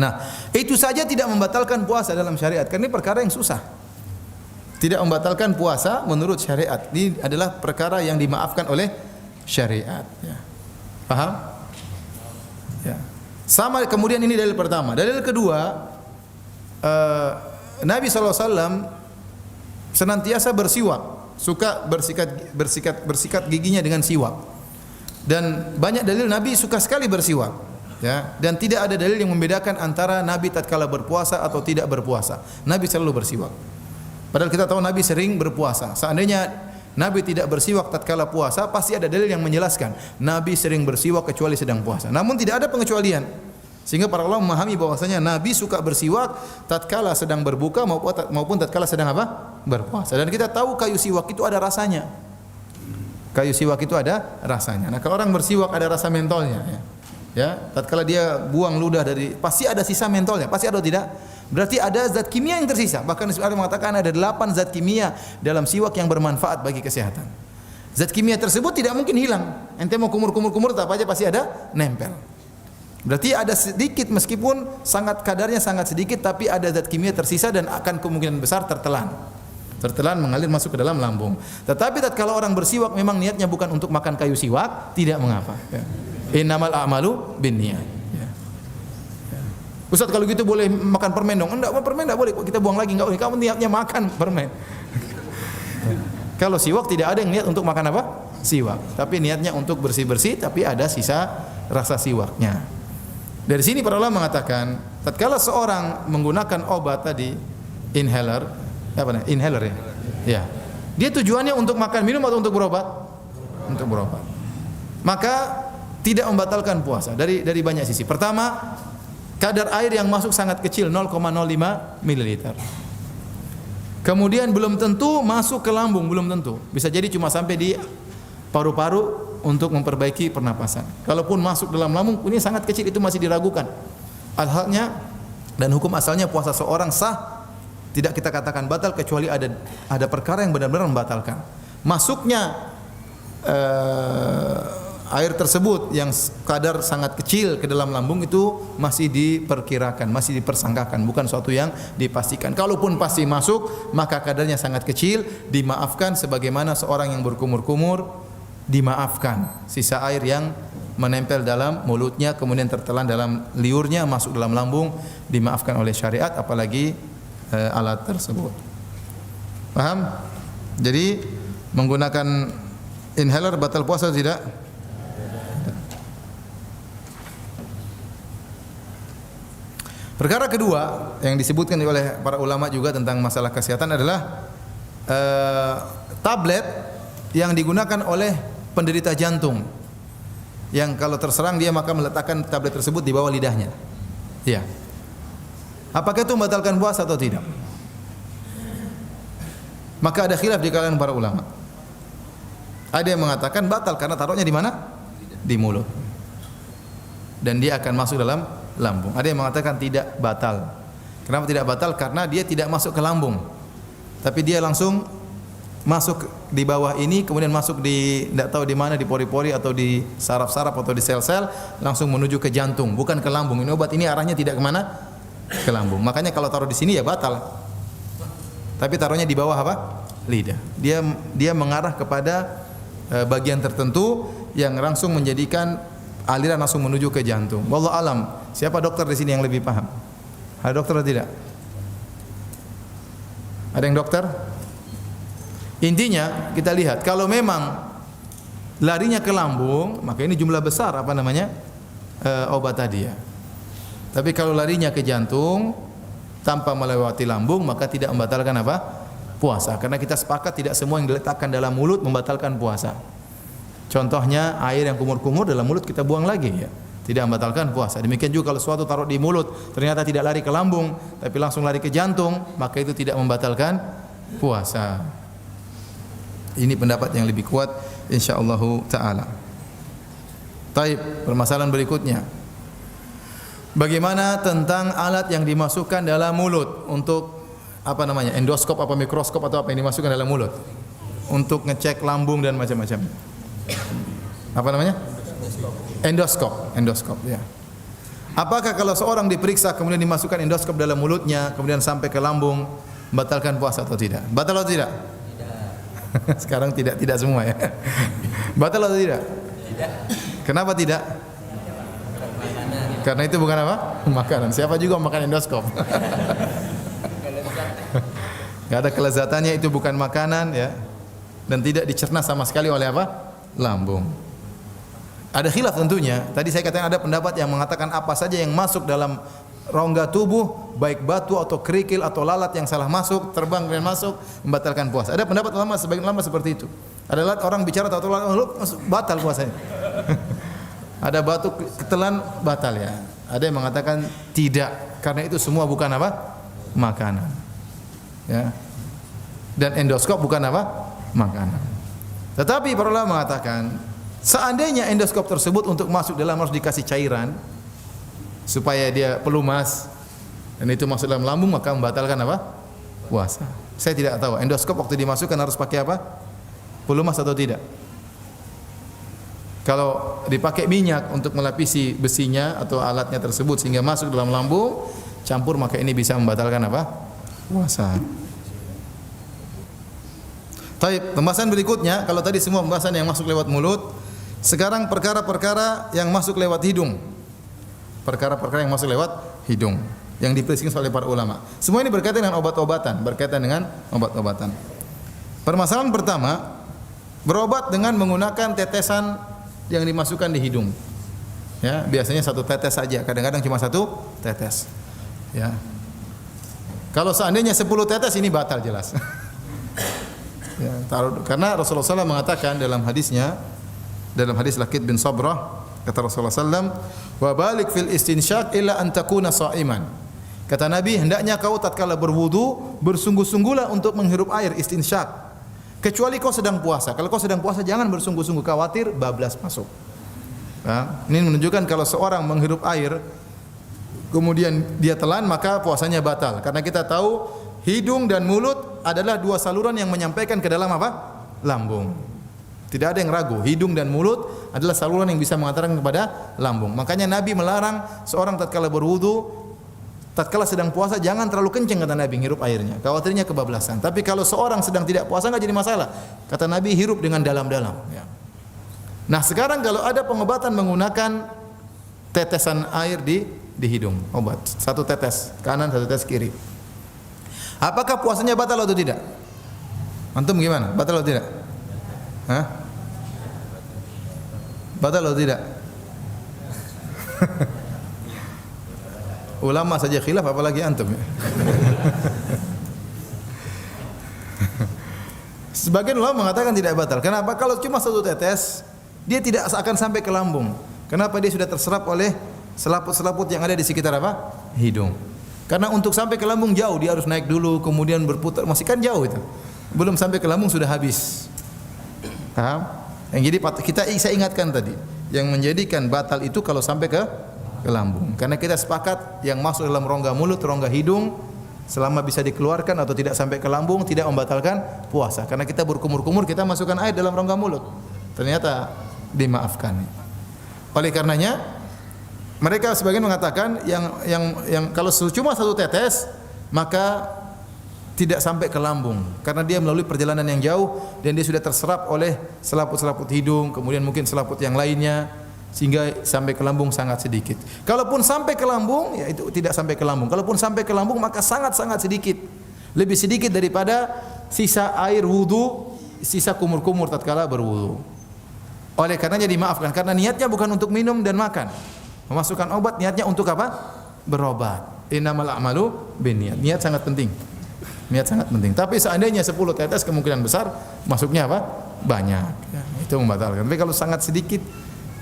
Nah, itu saja tidak membatalkan puasa dalam syariat. Karena ini perkara yang susah. Tidak membatalkan puasa menurut syariat. Ini adalah perkara yang dimaafkan oleh syariat. Ya. Paham? Ya. Sama kemudian ini dalil pertama. Dalil kedua, Nabi SAW senantiasa bersiwak, suka bersikat giginya dengan siwak. Dan banyak dalil Nabi suka sekali bersiwak, ya. Dan tidak ada dalil yang membedakan antara Nabi tatkala berpuasa atau tidak berpuasa. Nabi selalu bersiwak. Padahal kita tahu Nabi sering berpuasa. Seandainya Nabi tidak bersiwak tatkala puasa, pasti ada dalil yang menjelaskan Nabi sering bersiwak kecuali sedang puasa. Namun tidak ada pengecualian. Sehingga para ulama memahami bahwasanya Nabi suka bersiwak tatkala sedang berbuka maupun tatkala sedang apa? Berpuasa. Dan kita tahu kayu siwak itu ada rasanya. Kayu siwak itu ada rasanya. Nah, kalau orang bersiwak ada rasa mentolnya, ya. Ya, tatkala dia buang ludah dari, pasti ada sisa mentolnya, pasti ada atau tidak? Berarti ada zat kimia yang tersisa. Bahkan ada mengatakan ada 8 zat kimia dalam siwak yang bermanfaat bagi kesehatan. Zat kimia tersebut tidak mungkin hilang. Ente mau kumur-kumur tetap aja pasti ada nempel. Berarti ada sedikit, meskipun kadarnya sangat sedikit, tapi ada zat kimia tersisa dan akan kemungkinan besar tertelan mengalir masuk ke dalam lambung. Tetapi tatkala orang bersiwak memang niatnya bukan untuk makan kayu siwak, tidak mengapa. Ya. Innamal a'malu binniyat. Ya. Ya. Ustaz, kalau gitu boleh makan permen dong? Enggak, permen enggak boleh. Kita buang lagi, enggak boleh. Kamu niatnya makan permen. Kalau siwak tidak ada yang niat untuk makan apa? Siwak. Tapi niatnya untuk bersih-bersih, tapi ada sisa rasa siwaknya. Dari sini para ulama mengatakan, tatkala seorang menggunakan obat tadi, inhaler ya. Ya. Dia tujuannya untuk makan minum atau untuk berobat? Untuk berobat. Maka tidak membatalkan puasa dari banyak sisi. Pertama, kadar air yang masuk sangat kecil, 0,05 mililiter. Kemudian belum tentu masuk ke lambung, belum tentu. Bisa jadi cuma sampai di paru-paru untuk memperbaiki pernapasan. Kalaupun masuk dalam lambung, ini sangat kecil, itu masih diragukan. Alhalnya dan hukum asalnya puasa seorang sah, tidak kita katakan batal kecuali ada perkara yang benar-benar membatalkan. Masuknya air tersebut yang kadar sangat kecil ke dalam lambung itu masih diperkirakan, masih dipersangkakan, bukan suatu yang dipastikan. Kalaupun pasti masuk, maka kadarnya sangat kecil, dimaafkan sebagaimana seorang yang berkumur-kumur dimaafkan. Sisa air yang menempel dalam mulutnya kemudian tertelan dalam liurnya masuk dalam lambung dimaafkan oleh syariat, apalagi alat tersebut. Paham? Jadi menggunakan inhaler batal puasa tidak? Perkara kedua yang disebutkan oleh para ulama juga tentang masalah kesehatan adalah tablet yang digunakan oleh penderita jantung, yang kalau terserang dia maka meletakkan tablet tersebut di bawah lidahnya. Ya. Apakah itu membatalkan puasa atau tidak? Maka ada khilaf di kalangan para ulama. Ada yang mengatakan batal karena taruhnya di mana? Di mulut. Dan dia akan masuk dalam lambung. Ada yang mengatakan tidak batal. Kenapa tidak batal? Karena dia tidak masuk ke lambung, tapi dia langsung masuk di bawah ini, kemudian masuk di tidak tahu di mana, di pori-pori atau di saraf-saraf atau di sel-sel, langsung menuju ke jantung, bukan ke lambung. Ini obat ini arahnya tidak kemana? Ke lambung. Makanya kalau taruh di sini ya batal. Tapi taruhnya di bawah apa? Lidah. Dia mengarah kepada bagian tertentu yang langsung menjadikan aliran langsung menuju ke jantung. Wallahu alam. Siapa dokter di sini yang lebih paham? Ada dokter atau tidak? Ada yang dokter? Intinya kita lihat kalau memang larinya ke lambung, maka ini jumlah besar obat tadi ya. Tapi kalau larinya ke jantung tanpa melewati lambung, maka tidak membatalkan puasa. Karena kita sepakat tidak semua yang diletakkan dalam mulut membatalkan puasa. Contohnya air yang kumur-kumur dalam mulut kita buang lagi ya, tidak membatalkan puasa. Demikian juga kalau suatu taruh di mulut ternyata tidak lari ke lambung tapi langsung lari ke jantung, maka itu tidak membatalkan puasa. Ini pendapat yang lebih kuat insyaallah taala. Taib, permasalahan berikutnya. Bagaimana tentang alat yang dimasukkan dalam mulut untuk endoskop apa mikroskop atau apa yang dimasukkan dalam mulut untuk ngecek lambung dan macam-macam. Endoskop ya. Apakah kalau seorang diperiksa kemudian dimasukkan endoskop dalam mulutnya kemudian sampai ke lambung membatalkan puasa atau tidak? Batal atau tidak? Tidak. Sekarang tidak semua ya. Batal atau tidak? Tidak. Kenapa tidak? Karena itu bukan makanan. Siapa juga makan endoskop? Enggak ada kelezatannya, itu bukan makanan ya. Dan tidak dicerna sama sekali oleh lambung. Ada khilaf tentunya. Tadi saya katakan ada pendapat yang mengatakan apa saja yang masuk dalam rongga tubuh, baik batu atau kerikil atau lalat yang salah masuk, terbang dan masuk, membatalkan puasa. Ada pendapat ulama, sebagian ulama seperti itu. Ada orang bicara atau lalat batal puasanya. Ada batu ketelan batal ya. Ada yang mengatakan tidak, karena itu semua bukan makanan. Ya. Dan endoskop bukan makanan. Tetapi para ulama mengatakan seandainya endoskop tersebut untuk masuk dalam harus dikasih cairan supaya dia pelumas dan itu masuk dalam lambung, maka membatalkan puasa. Saya tidak tahu endoskop waktu dimasukkan harus pakai pelumas atau tidak. Kalau dipakai minyak untuk melapisi besinya atau alatnya tersebut sehingga masuk dalam lambung campur, maka ini bisa membatalkan puasa. Baik, pembahasan berikutnya, kalau tadi semua pembahasan yang masuk lewat mulut, sekarang perkara-perkara yang masuk lewat hidung. Perkara-perkara yang masuk lewat hidung yang diperincikan oleh para ulama. Semua ini berkaitan dengan obat-obatan, Permasalahan pertama, berobat dengan menggunakan tetesan yang dimasukkan di hidung. Ya, biasanya satu tetes saja, kadang-kadang cuma satu tetes. Ya. Kalau seandainya 10 tetes ini batal jelas. Ya, karena Rasulullah SAW mengatakan dalam hadisnya, dalam hadis Lakid bin Sabrah, kata Rasulullah SAW, wa balik fil istinsyaq illa an takuna sha'iman. Kata Nabi, hendaknya kau tatkala berwudu bersungguh-sungguhlah untuk menghirup air, istinsyak. Kecuali kau sedang puasa. Kalau kau sedang puasa jangan bersungguh-sungguh, khawatir bablas masuk. Nah, ini menunjukkan kalau seorang menghirup air kemudian dia telan maka puasanya batal. Karena kita tahu hidung dan mulut adalah dua saluran yang menyampaikan ke dalam apa? Lambung. Tidak ada yang ragu, hidung dan mulut adalah saluran yang bisa mengantarkan kepada lambung. Makanya Nabi melarang seorang tatkala berwudu, tatkala sedang puasa jangan terlalu kencang, kata Nabi, hirup airnya. Khawatirnya kebablasan. Tapi kalau seorang sedang tidak puasa enggak jadi masalah. Kata Nabi, hirup dengan dalam-dalam, ya. Nah, sekarang kalau ada pengobatan menggunakan tetesan air di hidung, obat. Satu tetes kanan, satu tetes kiri. Apakah puasanya batal atau tidak? Antum gimana? Batal atau tidak? Hah? Batal atau tidak? Ulama saja khilaf apalagi antum. Sebagian ulama mengatakan tidak batal. Kenapa? Kalau cuma satu tetes, dia tidak akan sampai ke lambung. Kenapa? Dia sudah terserap oleh selaput-selaput yang ada di sekitar apa? Hidung. Karena untuk sampai ke lambung jauh, dia harus naik dulu, kemudian berputar. Masih kan jauh itu. Belum sampai ke lambung sudah habis. Paham? Yang jadi saya ingatkan tadi, yang menjadikan batal itu kalau sampai ke lambung. Karena kita sepakat yang masuk dalam rongga mulut, rongga hidung selama bisa dikeluarkan atau tidak sampai ke lambung tidak membatalkan puasa. Karena kita berkumur-kumur kita masukkan air dalam rongga mulut. Ternyata dimaafkan. Oleh karenanya mereka sebagian mengatakan yang kalau cuma satu tetes maka tidak sampai ke lambung karena dia melalui perjalanan yang jauh dan dia sudah terserap oleh selaput-selaput hidung, kemudian mungkin selaput yang lainnya sehingga sampai ke lambung sangat sedikit. Kalaupun sampai ke lambung, ya itu tidak sampai ke lambung. Kalaupun sampai ke lambung maka sangat-sangat sedikit. Lebih sedikit daripada sisa air wudu, sisa kumur-kumur tatkala berwudu. Oleh karenanya dimaafkan karena niatnya bukan untuk minum dan makan. Memasukkan obat niatnya untuk apa? Berobat. Innamal a'malu binniyat. Niat sangat penting. Niat sangat penting. Tapi seandainya 10 tetes kemungkinan besar masuknya apa? Banyak. Ya, itu membatalkan. Tapi kalau sangat sedikit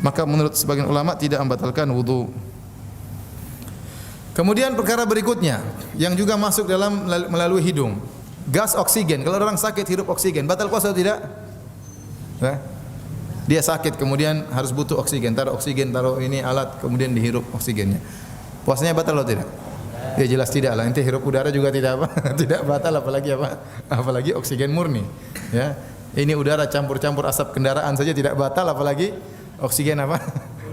maka menurut sebagian ulama tidak membatalkan wudu. Kemudian perkara berikutnya yang juga masuk dalam melalui hidung, gas oksigen. Kalau orang sakit hirup oksigen, batal puasa atau tidak? Nah, dia sakit kemudian harus butuh oksigen, taruh ini alat kemudian dihirup oksigennya. Puasanya batal atau tidak? Ya jelas tidak lah. Inti hirup udara juga tidak apa? Tidak batal apalagi apa? Apalagi oksigen murni. Ya. Ini udara campur-campur asap kendaraan saja tidak batal apalagi oksigen apa?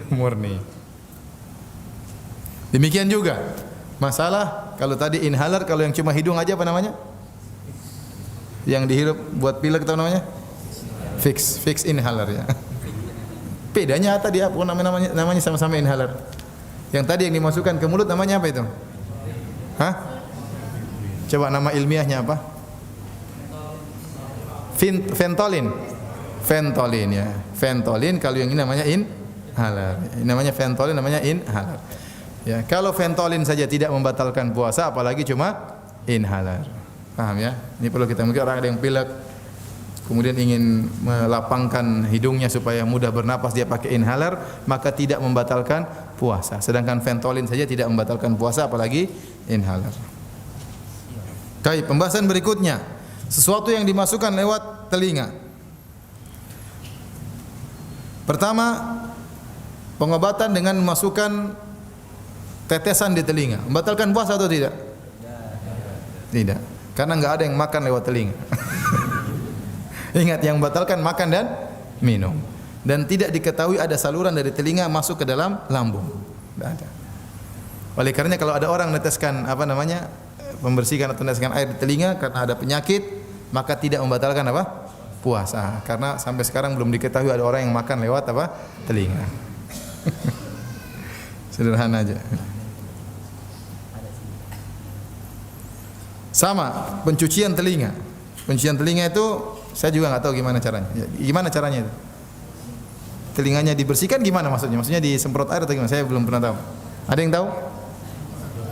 Murni. Demikian juga masalah kalau tadi inhaler, kalau yang cuma hidung aja apa namanya? Yang dihirup buat pilek atau namanya? Fix inhaler ya. Bedanya apa dia? Namanya sama-sama inhaler. Yang tadi yang dimasukkan ke mulut namanya apa itu? Hah? Coba nama ilmiahnya apa? Ventolin. Ventolin ya. Ventolin kalau yang ini namanya inhaler. Namanya ventolin, namanya inhaler. Ya, kalau ventolin saja tidak membatalkan puasa apalagi cuma inhaler. Paham ya? Ini perlu kita mungkin orang ada yang pilek kemudian ingin melapangkan hidungnya supaya mudah bernapas dia pakai inhaler maka tidak membatalkan puasa. Sedangkan ventolin saja tidak membatalkan puasa apalagi inhaler. Baik, pembahasan berikutnya sesuatu yang dimasukkan lewat telinga. Pertama, pengobatan dengan memasukkan tetesan di telinga. Membatalkan puasa atau tidak? Tidak. Karena enggak ada yang makan lewat telinga. Ingat yang membatalkan makan dan minum. Dan tidak diketahui ada saluran dari telinga masuk ke dalam lambung. Tidak ada. Oleh karenanya kalau ada orang meneteskan membersihkan atau meneteskan air di telinga karena ada penyakit, maka tidak membatalkan apa? Puasa. Karena sampai sekarang belum diketahui ada orang yang makan lewat apa? Telinga. Sederhana aja. Sama, pencucian telinga. Pencucian telinga itu saya juga nggak tahu gimana caranya. Gimana caranya itu? Telinganya dibersihkan gimana maksudnya? Maksudnya disemprot air atau gimana? Saya belum pernah tahu. Ada yang tahu?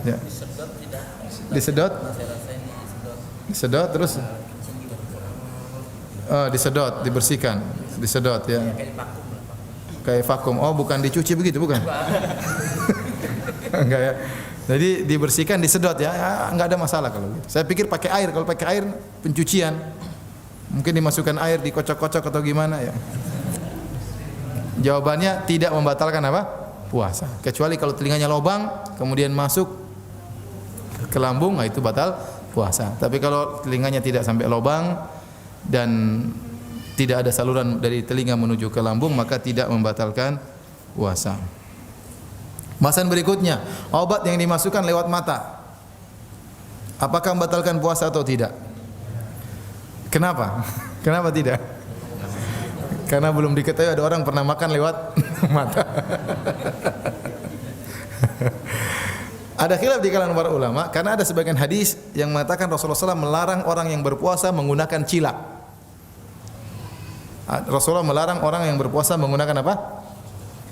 Ya. Disedot tidak? Disedot? Disedot terus? Disedot, dibersihkan, disedot ya. Kayak vakum. Oh, bukan dicuci begitu, bukan? Enggak ya. Jadi dibersihkan, disedot ya, nggak ada masalah kalau gitu. Saya pikir pakai air, kalau pakai air pencucian, mungkin dimasukkan air, dikocok-kocok atau gimana ya. Jawabannya tidak membatalkan apa? Puasa. Kecuali kalau telinganya lobang, kemudian masuk ke lambung, nah itu batal puasa. Tapi kalau telinganya tidak sampai lobang dan tidak ada saluran dari telinga menuju ke lambung, maka tidak membatalkan puasa. Bahasan berikutnya, obat yang dimasukkan lewat mata, apakah membatalkan puasa atau tidak? Kenapa? Kenapa tidak? Karena belum diketahui ada orang pernah makan lewat mata. Ada khilaf di kalangan para ulama karena ada sebagian hadis yang mengatakan Rasulullah SAW melarang orang yang berpuasa menggunakan cilak. Rasulullah melarang orang yang berpuasa menggunakan apa?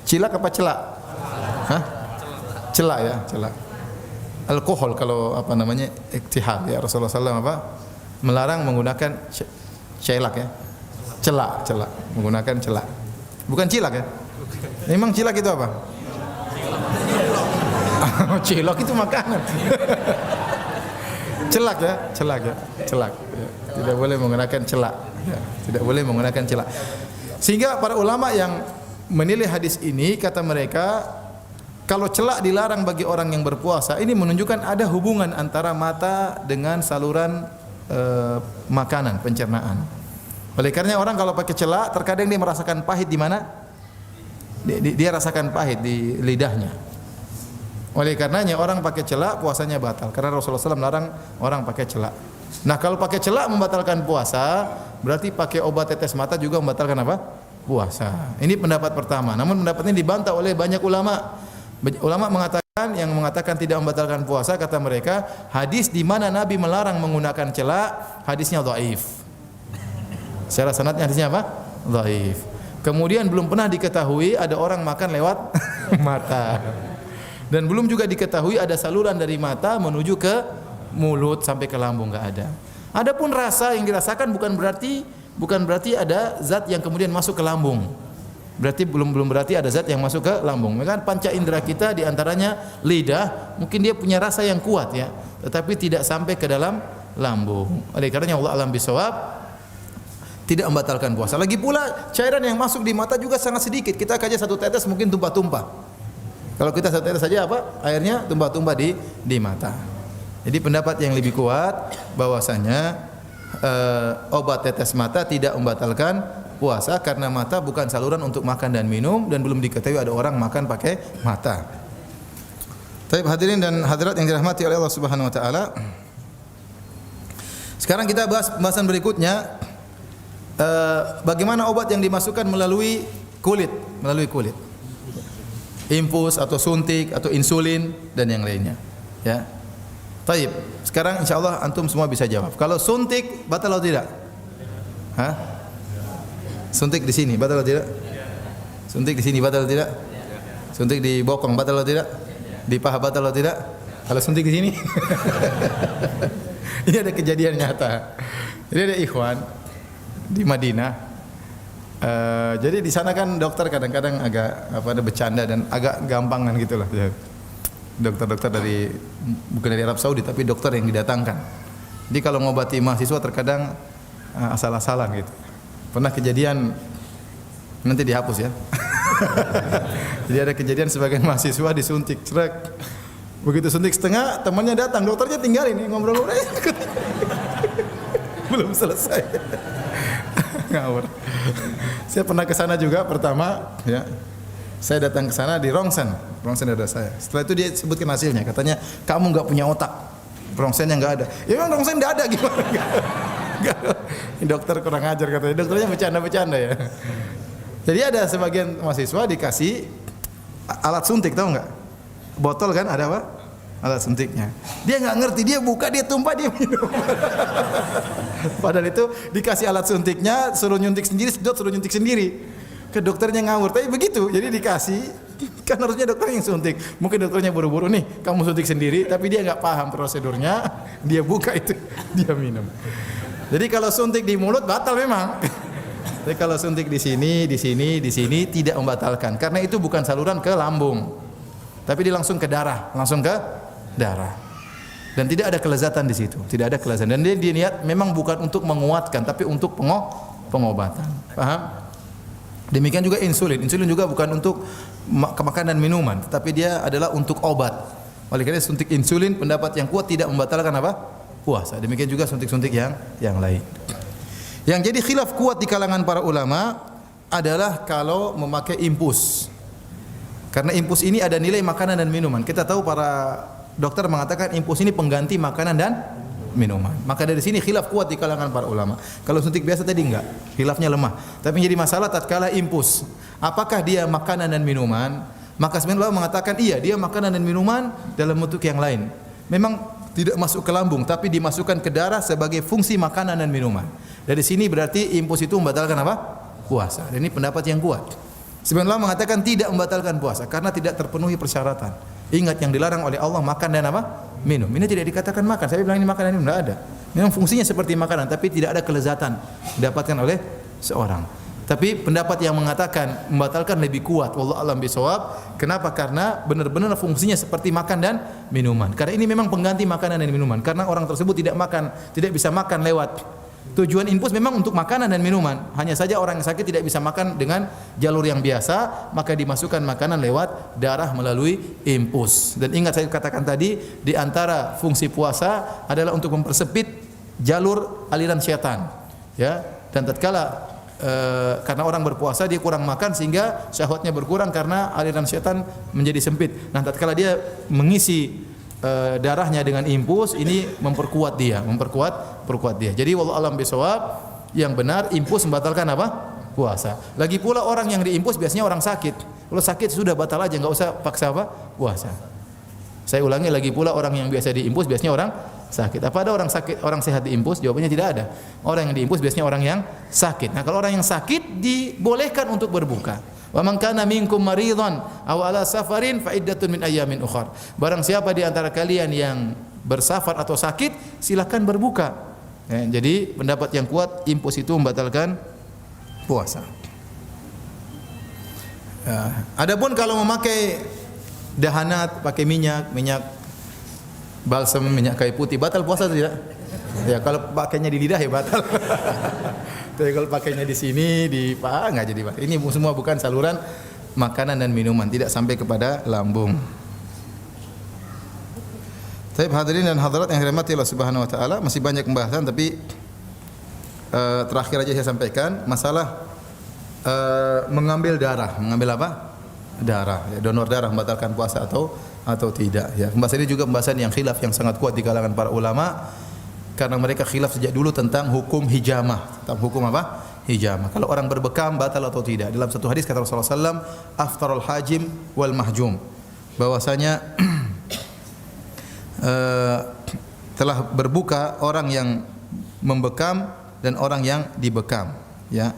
Cilak apa celak? Hah? Celak ya, celak. Alkohol kalau apa namanya? Iktihal ya. Rasulullah SAW apa? Melarang menggunakan celak ya. Celak, celak. Menggunakan celak. Bukan cilak ya? Memang cilak itu apa? Cilok itu makanan. Celak ya, celak ya, celak. Ya. Tidak boleh menggunakan celak. Ya. Tidak boleh menggunakan celak. Sehingga para ulama yang menilai hadis ini kata mereka, kalau celak dilarang bagi orang yang berpuasa, ini menunjukkan ada hubungan antara mata dengan saluran makanan, pencernaan. Oleh karena orang kalau pakai celak, terkadang dia merasakan pahit di mana? Dia rasakan pahit di lidahnya. Oleh karenanya orang pakai celak puasanya batal karena Rasulullah SAW melarang orang pakai celak. Nah, kalau pakai celak membatalkan puasa, berarti pakai obat tetes mata juga membatalkan apa? Puasa. Ini pendapat pertama. Namun pendapat ini dibantah oleh banyak ulama. Ulama mengatakan yang mengatakan tidak membatalkan puasa, kata mereka, hadis di mana Nabi melarang menggunakan celak, hadisnya dhaif. Secara sanadnya hadisnya apa? Dhaif. Kemudian belum pernah diketahui ada orang makan lewat mata. Dan belum juga diketahui ada saluran dari mata menuju ke mulut sampai ke lambung, enggak ada. Adapun rasa yang dirasakan bukan berarti ada zat yang kemudian masuk ke lambung. Berarti belum berarti ada zat yang masuk ke lambung. Kan panca indera kita di antaranya lidah, mungkin dia punya rasa yang kuat ya, tetapi tidak sampai ke dalam lambung. Oleh karenanya Allah alam bisawab tidak membatalkan puasa. Lagi pula cairan yang masuk di mata juga sangat sedikit. Kita kaji satu tetes mungkin tumpah-tumpah. Kalau kita satu tetes saja apa? Airnya tumpah-tumpah di mata. Jadi pendapat yang lebih kuat bahwasanya obat tetes mata tidak membatalkan puasa karena mata bukan saluran untuk makan dan minum dan belum diketahui ada orang makan pakai mata. Baik hadirin dan hadirat yang dirahmati oleh Allah Subhanahu wa taala. Sekarang kita bahas pembahasan berikutnya, bagaimana obat yang dimasukkan melalui kulit, infus atau suntik atau insulin dan yang lainnya. Ya. Taib. Sekarang insyaallah antum semua bisa jawab. Kalau suntik batal atau tidak? Hah? Suntik di sini batal atau tidak? Suntik di sini batal atau tidak? Suntik di bokong batal atau tidak? Di paha batal atau tidak? Kalau suntik di sini? Ini ada kejadian nyata. Jadi ada ikhwan di Madinah. Jadi di sana kan dokter kadang-kadang agak ada bercanda dan agak gampangan gitulah. Dokter-dokter bukan dari Arab Saudi tapi dokter yang didatangkan. Jadi kalau ngobati mahasiswa terkadang asal-asalan gitu. Pernah kejadian, nanti dihapus ya. Jadi ada kejadian sebagian mahasiswa disuntik, cerek. Begitu suntik setengah, temannya datang, dokternya tinggalin nih ngobrol-ngobrol. Belum selesai. Ngawur. Saya pernah ke sana juga pertama, ya. Saya datang ke sana di rongsen ada saya. Setelah itu dia sebutkan hasilnya, katanya kamu enggak punya otak. Rongsennya enggak ada. Ya memang rongsen enggak ada gimana? Ini dokter kurang ajar katanya. Dokternya bercanda-bercanda ya. Jadi ada sebagian mahasiswa dikasih alat suntik, tahu enggak? Botol kan ada apa? Alat suntiknya. Dia enggak ngerti, dia buka, dia tumpah, dia minum. Padahal itu dikasih alat suntiknya, suruh nyuntik sendiri, sedot suruh nyuntik sendiri. Ke dokternya ngawur, tapi begitu. Jadi dikasih, kan harusnya dokter yang suntik. Mungkin dokternya buru-buru nih, kamu suntik sendiri, tapi dia enggak paham prosedurnya. Dia buka itu, dia minum. Jadi kalau suntik di mulut batal memang. Tapi kalau suntik di sini tidak membatalkan. Karena itu bukan saluran ke lambung. Tapi dia langsung ke darah, langsung ke darah. Dan tidak ada kelezatan di situ, tidak ada kelezatan. Dan dia niat memang bukan untuk menguatkan, tapi untuk pengobatan. Paham? Demikian juga insulin. Insulin juga bukan untuk makanan dan minuman, tetapi dia adalah untuk obat. Oleh karena suntik insulin, pendapat yang kuat tidak membatalkan apa? Puasa. Demikian juga suntik-suntik yang lain. Yang jadi khilaf kuat di kalangan para ulama adalah kalau memakai impus. Karena impus ini ada nilai makanan dan minuman. Kita tahu para dokter mengatakan impus ini pengganti makanan dan minuman. Maka dari sini khilaf kuat di kalangan para ulama. Kalau suntik biasa tadi enggak, khilafnya lemah. Tapi yang jadi masalah tatkala impus, apakah dia makanan dan minuman? Maka sebenarnya ulama mengatakan iya, dia makanan dan minuman dalam bentuk yang lain. Memang tidak masuk ke lambung, tapi dimasukkan ke darah sebagai fungsi makanan dan minuman. Dari sini berarti impus itu membatalkan apa? Puasa. Dan ini pendapat yang kuat. Sebenarnya ulama mengatakan tidak membatalkan puasa karena tidak terpenuhi persyaratan. Ingat yang dilarang oleh Allah makan dan apa? Minum. Ini tidak dikatakan makan. Saya bilang ini makanan, ini tidak ada. Memang fungsinya seperti makanan, tapi tidak ada kelezatan didapatkan oleh seorang. Tapi pendapat yang mengatakan membatalkan lebih kuat. Wallahu a'lam bishawab. Kenapa? Karena benar-benar fungsinya seperti makan dan minuman. Karena ini memang pengganti makanan dan minuman. Karena orang tersebut tidak makan, tidak bisa makan lewat. Tujuan infus memang untuk makanan dan minuman. Hanya saja orang yang sakit tidak bisa makan dengan jalur yang biasa, maka dimasukkan makanan lewat darah melalui infus. Dan ingat saya katakan tadi, di antara fungsi puasa adalah untuk mempersempit jalur aliran syaitan. Ya, dan tatkala karena orang berpuasa dia kurang makan sehingga syahwatnya berkurang karena aliran syaitan menjadi sempit. Nah, tatkala dia mengisi darahnya dengan impuls, ini memperkuat dia. Jadi wallahu alam bisawab, yang benar impuls membatalkan apa? Puasa. Lagi pula orang yang diimpus biasanya orang sakit. Kalau sakit sudah batal aja, enggak usah paksa apa? Puasa. Saya ulangi lagi pula, orang yang biasa diimpus biasanya orang sakit. Apa ada orang sakit, orang sehat diimpus? Jawabannya tidak ada. Orang yang diimpus biasanya orang yang sakit. Nah, kalau orang yang sakit dibolehkan untuk berbuka. Wa man kana minkum maridhan aw ala safarin fa iddatun min ayyamin ukhar. Barang siapa di antara kalian yang bersafar atau sakit, silakan berbuka. Ya, jadi pendapat yang kuat impus itu membatalkan puasa. Ya, adapun kalau memakai dahanat, pakai minyak balsam, minyak kayu putih, batal puasa atau tidak? Ya, kalau pakainya di lidah ya batal. Tapi kalau pakainya di sini, di paha enggak jadi batal. Ini semua bukan saluran makanan dan minuman, tidak sampai kepada lambung. Baik, hadirin dan hadirat yang dirahmati Allah Subhanahu wa taala, masih banyak pembahasan tapi terakhir aja saya sampaikan masalah mengambil darah. Mengambil apa? Darah. Ya, donor darah membatalkan puasa atau tidak. Ya, pembahasan ini juga pembahasan yang khilaf yang sangat kuat di kalangan para ulama. Karena mereka khilaf sejak dulu tentang hukum hijamah. Tentang hukum apa? Hijamah. Kalau orang berbekam batal atau tidak. Dalam satu hadis kata Rasulullah SAW, aftarul hajim wal mahjum. Bahwasanya telah berbuka orang yang membekam dan orang yang dibekam. Ya.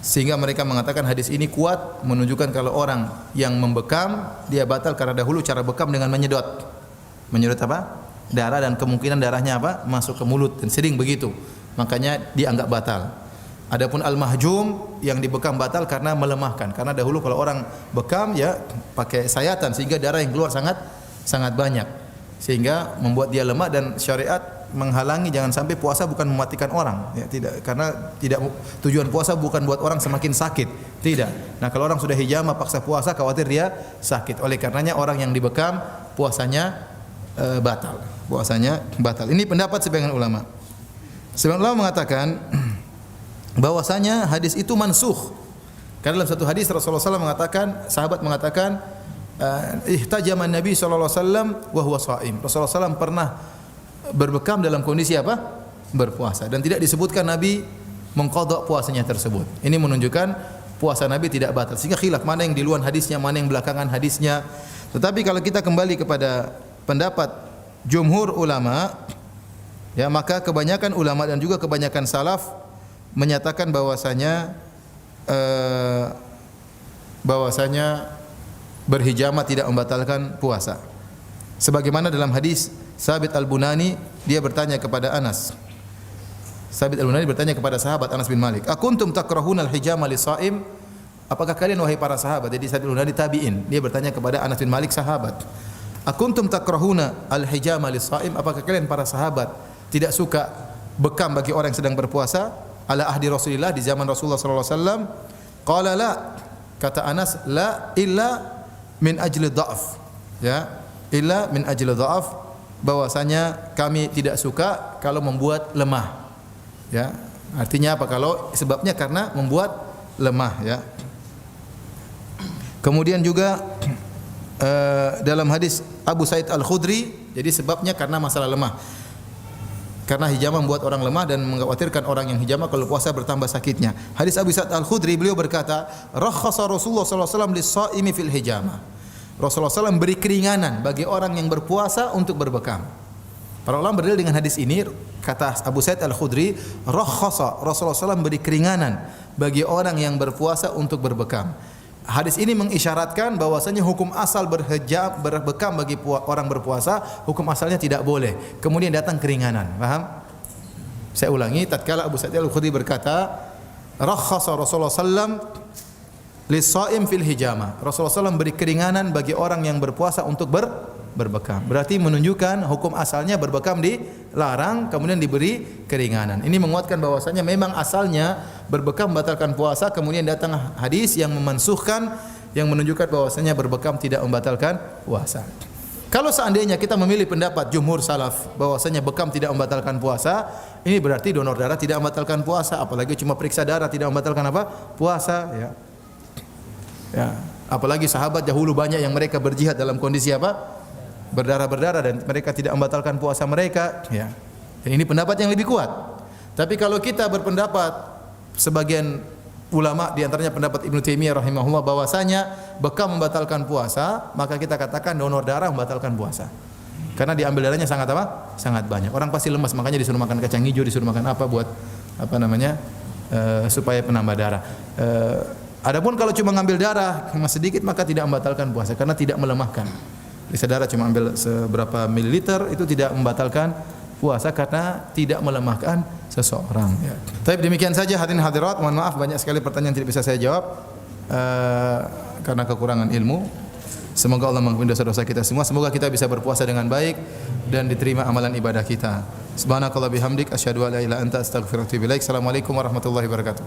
Sehingga mereka mengatakan hadis ini kuat menunjukkan kalau orang yang membekam dia batal karena dahulu cara bekam dengan menyedot. Menyedot apa? Darah, dan kemungkinan darahnya apa? Masuk ke mulut, dan sering begitu. Makanya dianggap batal. Adapun al-mahjum yang dibekam batal karena melemahkan. Karena dahulu kalau orang bekam ya pakai sayatan sehingga darah yang keluar sangat banyak. Sehingga membuat dia lemah, dan syariat menghalangi jangan sampai puasa bukan mematikan orang. Ya, tidak, karena tidak, tujuan puasa bukan buat orang semakin sakit. Tidak. Nah, kalau orang sudah hijamah paksa puasa khawatir dia sakit. Oleh karenanya orang yang dibekam puasanya batal. Puasanya batal. Ini pendapat sebagian ulama. Sebagian ulama mengatakan bahwasanya hadis itu mansukh. Karena dalam satu hadis Rasulullah SAW mengatakan, sahabat mengatakan, ihtajama Nabi sallallahu alaihi wasallam wa huwa shaim. Rasulullah SAW pernah berbekam dalam kondisi apa? Berpuasa, dan tidak disebutkan Nabi mengqadha puasanya tersebut. Ini menunjukkan puasa Nabi tidak batal. Sehingga khilaf mana yang duluan hadisnya, mana yang belakangan hadisnya. Tetapi kalau kita kembali kepada pendapat jumhur ulama, ya, maka kebanyakan ulama dan juga kebanyakan salaf menyatakan bahwasanya berhijamah tidak membatalkan puasa. Sebagaimana dalam hadis Sabit Al-Bunani, dia bertanya kepada Anas. Sabit Al-Bunani bertanya kepada sahabat Anas bin Malik, "Akuntum takrahuna al-hijama lis-shaim?" Apakah kalian wahai para sahabat? Jadi Sabit Al-Bunani tabi'in. Dia bertanya kepada Anas bin Malik sahabat. Akuntum takrahuna al-hijama lis-shaim? Apakah kalian para sahabat tidak suka bekam bagi orang yang sedang berpuasa? Ala ahdi Rasulillah, di zaman Rasulullah sallallahu alaihi wasallam. Qala la, kata Anas, la illa min ajli dha'f. Ya, illa min ajli dha'f, bahwasanya kami tidak suka kalau membuat lemah. Ya, artinya apa? Kalau sebabnya karena membuat lemah, ya. Kemudian juga dalam hadis Abu Sa'id Al-Khudri, jadi sebabnya karena masalah lemah. Karena hijamah membuat orang lemah dan mengkhawatirkan orang yang hijamah kalau puasa bertambah sakitnya. Hadis Abu Sa'id Al-Khudri, beliau berkata, rakhasa Rasulullah sallallahu alaihi wasallam lis-shaimi fil hijamah. Rasulullah SAW beri keringanan bagi orang yang berpuasa untuk berbekam. Para ulama berdalil dengan hadis ini, kata Abu Sa'id Al-Khudri, rakhasa Rasulullah SAW beri keringanan bagi orang yang berpuasa untuk berbekam. Hadis ini mengisyaratkan bahwasanya hukum asal berbekam bagi orang berpuasa, hukum asalnya tidak boleh. Kemudian datang keringanan. Paham? Saya ulangi, tatkala Abu Sa'id Al-Khudri berkata, rakhasa Rasulullah sallam lis-shaim fil hijamah. Rasulullah sallam beri keringanan bagi orang yang berpuasa untuk berbekam. Berarti menunjukkan hukum asalnya berbekam dilarang, kemudian diberi keringanan. Ini menguatkan bahwasanya memang asalnya berbekam membatalkan puasa, kemudian datang hadis yang memansuhkan, yang menunjukkan bahwasanya berbekam tidak membatalkan puasa. Kalau seandainya kita memilih pendapat jumhur salaf bahwasanya bekam tidak membatalkan puasa, ini berarti donor darah tidak membatalkan puasa, apalagi cuma periksa darah tidak membatalkan apa? Puasa, ya. Ya, apalagi sahabat dahulu banyak yang mereka berjihad dalam kondisi apa? Berdarah-berdarah, dan mereka tidak membatalkan puasa mereka, ya. Dan ini pendapat yang lebih kuat. Tapi kalau kita berpendapat sebagian ulama, di antaranya pendapat Ibnu Taimiyah rahimahullah, bahwasanya bekam membatalkan puasa, maka kita katakan donor darah membatalkan puasa. Karena diambil darahnya sangat apa? Sangat banyak. Orang pasti lemas, makanya disuruh makan kacang hijau, disuruh makan apa buat apa namanya? Supaya penambah darah. Adapun kalau cuma ngambil darah cuma sedikit, maka tidak membatalkan puasa karena tidak melemahkan. Periksa darah cuma ambil seberapa mililiter, itu tidak membatalkan puasa karena tidak melemahkan seseorang, ya. Tapi demikian saja hadirin hadirat, mohon maaf banyak sekali pertanyaan tidak bisa saya jawab karena kekurangan ilmu. Semoga Allah mengampuni dosa-dosa kita semua. Semoga kita bisa berpuasa dengan baik dan diterima amalan ibadah kita. Subhanakallah bihamdik asyhadu an la ilaha illa anta astaghfiruka wa atubu ilaik. Assalamualaikum warahmatullahi wabarakatuh.